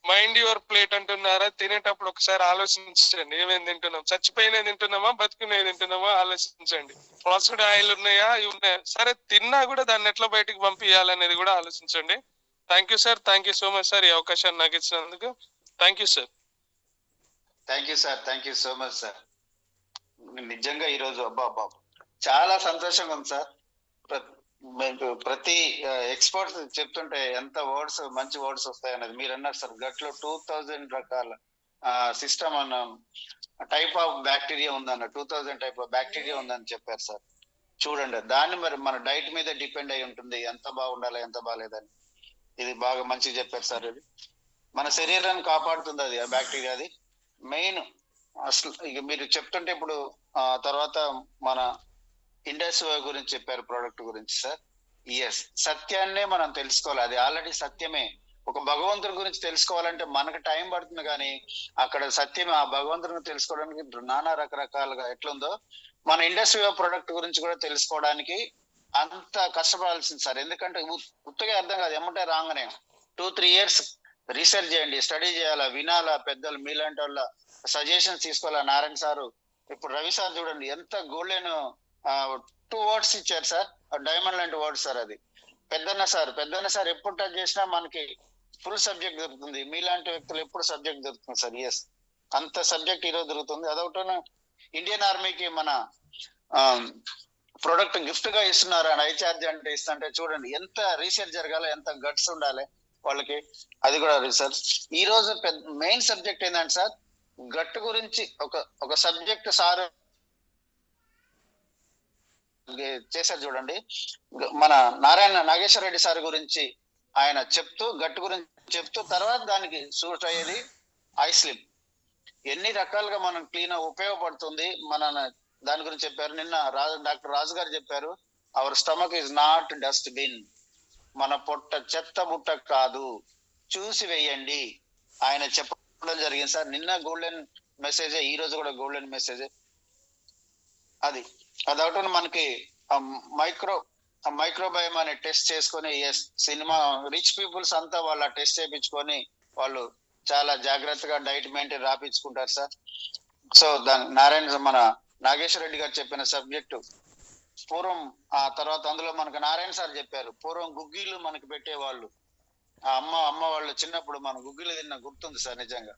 మైండ్ యువర్ ప్లేట్ అంటున్నారా? తినేటప్పుడు ఒకసారి ఆలోచించండి. ఏమేమి తింటున్నాం? చచ్చిపోయినవి తింటున్నామా, బతికినవి తింటున్నామా ఆలోచించండి. ప్రాసెస్డ్ ఆయిల్ ఉన్నాయా, ఇవి ఉన్నాయా? సరే తిన్నా కూడా దాన్ని ఎట్లా బయటికి పంపించాలనేది కూడా ఆలోచించండి. Thank you sir. Thank you so much sir. ఈ అవకాశాన్ని నాకు ఇచ్చినందుకు thank you sir. Thank you so much sir. నిజంగా ఈరోజు అబ్బా చాలా సంతోషంగా ఉంది సార్. ప్రతి ఎక్స్పర్ట్స్ చెప్తుంటే ఎంత వర్డ్స్, మంచి వర్డ్స్ వస్తాయి అన్నది మీరు అన్నారు సార్. గట్లో 2000 రకాల సిస్టమ్ అన్న టైప్ ఆఫ్ బ్యాక్టీరియా ఉందన్న, 2000 టైప్ ఆఫ్ బ్యాక్టీరియా ఉందని చెప్పారు సార్. చూడండి, దాన్ని మరి మన డైట్ మీద డిపెండ్ అయి ఉంటుంది ఎంత బాగుండాలి ఎంత బాగాలేదని. ఇది బాగా మంచిగా చెప్పారు సార్. ఇది మన శరీరాన్ని కాపాడుతుంది అది, ఆ బ్యాక్టీరియా. అది మెయిన్. అసలు ఇక మీరు చెప్తుంటే ఇప్పుడు తర్వాత మన ఇండస్ట్రీ గురించి చెప్పారు, ప్రోడక్ట్ గురించి సార్. ఎస్, సత్యాన్నే మనం తెలుసుకోవాలి. అది ఆల్రెడీ సత్యమే. ఒక భగవంతుడి గురించి తెలుసుకోవాలంటే మనకు టైం పడుతుంది, కానీ అక్కడ సత్యమే. ఆ భగవంతుడిని తెలుసుకోవడానికి నానా రకరకాలుగా ఎట్లుందో మన ఇండస్ట్రీ ప్రోడక్ట్ గురించి కూడా తెలుసుకోవడానికి అంత కష్టపడాల్సింది సార్. ఎందుకంటే ఉత్తగా అర్థం కాదు. ఏమంటే రాగానే 2-3 years రీసెర్చ్ చేయండి, స్టడీ చేయాలా, వినాలా, పెద్దలు మీలాంటి వాళ్ళ సజెషన్స్ తీసుకోవాలా. నారాయణ సారు, ఇప్పుడు రవి సార్ చూడండి ఎంత గోల్డెన్ 2 words ఇచ్చారు సార్. డైమండ్ లాంటి వర్డ్స్ సార్. అది పెద్దన్న సార్ ఎప్పుడు టచ్ చేసినా మనకి ఫుల్ సబ్జెక్ట్ దొరుకుతుంది. మీలాంటి వ్యక్తులు ఎప్పుడు సబ్జెక్ట్ దొరుకుతుంది సార్. ఎస్, అంత సబ్జెక్ట్ ఈరోజు దొరుకుతుంది. అదొకటి ఇండియన్ ఆర్మీకి మన ప్రొడక్ట్ గిఫ్ట్ గా ఇస్తున్నారు అని ఐచార్జ్ అంటే ఇస్తుంటే చూడండి ఎంత రీసెర్చ్ జరగాలి, ఎంత గట్స్ ఉండాలి వాళ్ళకి. అది కూడా రీసెర్చ్. ఈ రోజు మెయిన్ సబ్జెక్ట్ ఏంటంటే సార్, గట్ గురించి ఒక సబ్జెక్ట్ సార్ చేశారు చూడండి. మన నాగేశ్వర రెడ్డి సార్ గురించి ఆయన చెప్తూ, గట్టు గురించి చెప్తూ, తర్వాత దానికి సూట్ అయ్యేది ఐస్లిమ్. ఎన్ని రకాలుగా మనం క్లీన్ ఉపయోగపడుతుంది మన దాని గురించి చెప్పారు. నిన్న డాక్టర్ రాజు గారు చెప్పారు, our stomach is not dustbin. మన పొట్ట చెత్త బుట్ట కాదు, చూసి వేయండి ఆయన చెప్పడం జరిగింది సార్. నిన్న గోల్డెన్ మెసేజ్, ఈ రోజు కూడా గోల్డెన్ మెసేజ్. అదొకటి మనకి మైక్రోబయోమ్ అనే టెస్ట్ చేసుకొని, సినిమా రిచ్ పీపుల్స్ అంతా వాళ్ళ టెస్ట్ చేయించుకొని వాళ్ళు చాలా జాగ్రత్తగా డైట్ మెయింటైన్ రాపించుకుంటారు సార్. సో మన నాగేశ్వర రెడ్డి గారు చెప్పిన సబ్జెక్టు పూర్వం, ఆ తర్వాత అందులో మనకు నారాయణ సార్ చెప్పారు, పూర్వం గుగ్గీలు మనకి పెట్టేవాళ్ళు. ఆ అమ్మ వాళ్ళు చిన్నప్పుడు మన గుగ్గిలు తిన్న గుర్తుంది సార్. నిజంగా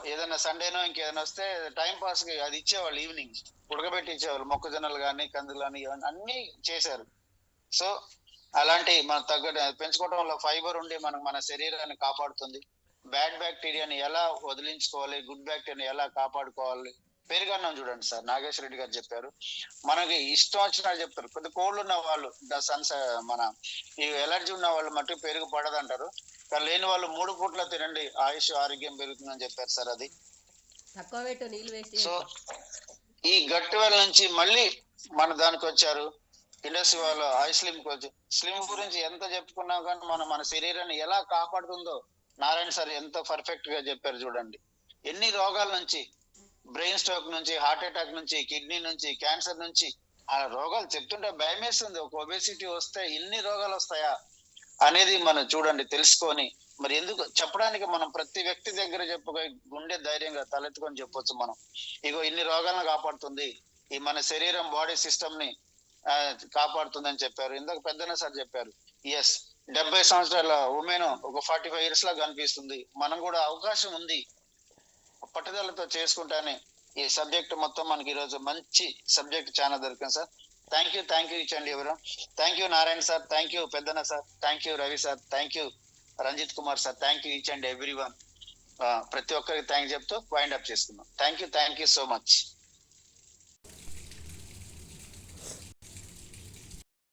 ఏదైనా సండేనో ఇంకేదైనా వస్తే టైం పాస్ కి అది ఇచ్చేవాళ్ళు. ఈవినింగ్ ఉడకబెట్టి ఇచ్చేవాళ్ళు. మొక్కజొన్నలు కానీ, కందులు కానీ, అన్ని చేశారు. సో అలాంటి మన తగ్గ పెంచుకోవడం వల్ల ఫైబర్ ఉండి మన శరీరాన్ని కాపాడుతుంది. బ్యాడ్ బ్యాక్టీరియాని ఎలా వదిలించుకోవాలి, గుడ్ బ్యాక్టీరియాని ఎలా కాపాడుకోవాలి, పెరుగన్నం చూడండి సార్, నాగేశ్వర రెడ్డి గారు చెప్పారు. మనకి ఇష్టం వచ్చినట్టు చెప్తారు. కొద్ది కోళ్ళు ఉన్న వాళ్ళు మన ఈ ఎలర్జీ ఉన్న వాళ్ళు మట్టుకు పెరుగు పడదంటారు. కానీ లేని వాళ్ళు 3 పూట్ల తినండి, ఆయుష్ ఆరోగ్యం పెరుగుతుందని చెప్పారు సార్. అది తక్కువ పెట్టు, నీళ్ళు వేస్ట్. సో ఈ గట్టివెల్ నుంచి మళ్ళీ మన దానికి వచ్చారు, ఇండస్ట్రీ వాళ్ళు స్లిమ్ వచ్చి స్లిమ్ గురించి ఎంత చెప్పుకున్నా కానీ మన శరీరాన్ని ఎలా కాపాడుతుందో నారాయణ సార్ ఎంత పర్ఫెక్ట్ గా చెప్పారు చూడండి. ఎన్ని రోగాల నుంచి, బ్రెయిన్ స్ట్రోక్ నుంచి, హార్ట్ అటాక్ నుంచి, కిడ్నీ నుంచి, క్యాన్సర్ నుంచి, ఆ రోగాలు చెప్తుంటే భయం వేస్తుంది. ఒక ఒబేసిటీ వస్తే ఇన్ని రోగాలు వస్తాయా అనేది మనం చూడండి తెలుసుకొని, మరి ఎందుకు చెప్పడానికి మనం ప్రతి వ్యక్తి దగ్గర చెప్పుకో గుండె ధైర్యంగా తలెత్తుకొని చెప్పొచ్చు. మనం ఇగో ఇన్ని రోగాలను కాపాడుతుంది, ఈ మన శరీరం బాడీ సిస్టమ్ ని కాపాడుతుందని చెప్పారు. ఇందాక పెద్దన్న సార్ చెప్పారు. ఎస్, 70 సంవత్సరాల ఉమెన్ ఒక 45 years లా కనిపిస్తుంది. మనం కూడా అవకాశం ఉంది, పట్టుదలతో చేసుకుంటానే ఈ సబ్జెక్ట్ మొత్తం మనకి ఈరోజు మంచి సబ్జెక్ట్ చాలా దొరికింది సార్. థ్యాంక్ యూ ఇచ్చండి ఎవరు. Thank you Narayana sir, thank you Peddanna sir, thank you Ravi sir, thank you Ranjit Kumar sir, thank you each and every one. ప్రతి ఒక్కరికి థ్యాంక్ చెప్తూ వైండ్ అప్ చేసుకుందాం. Thank you so much.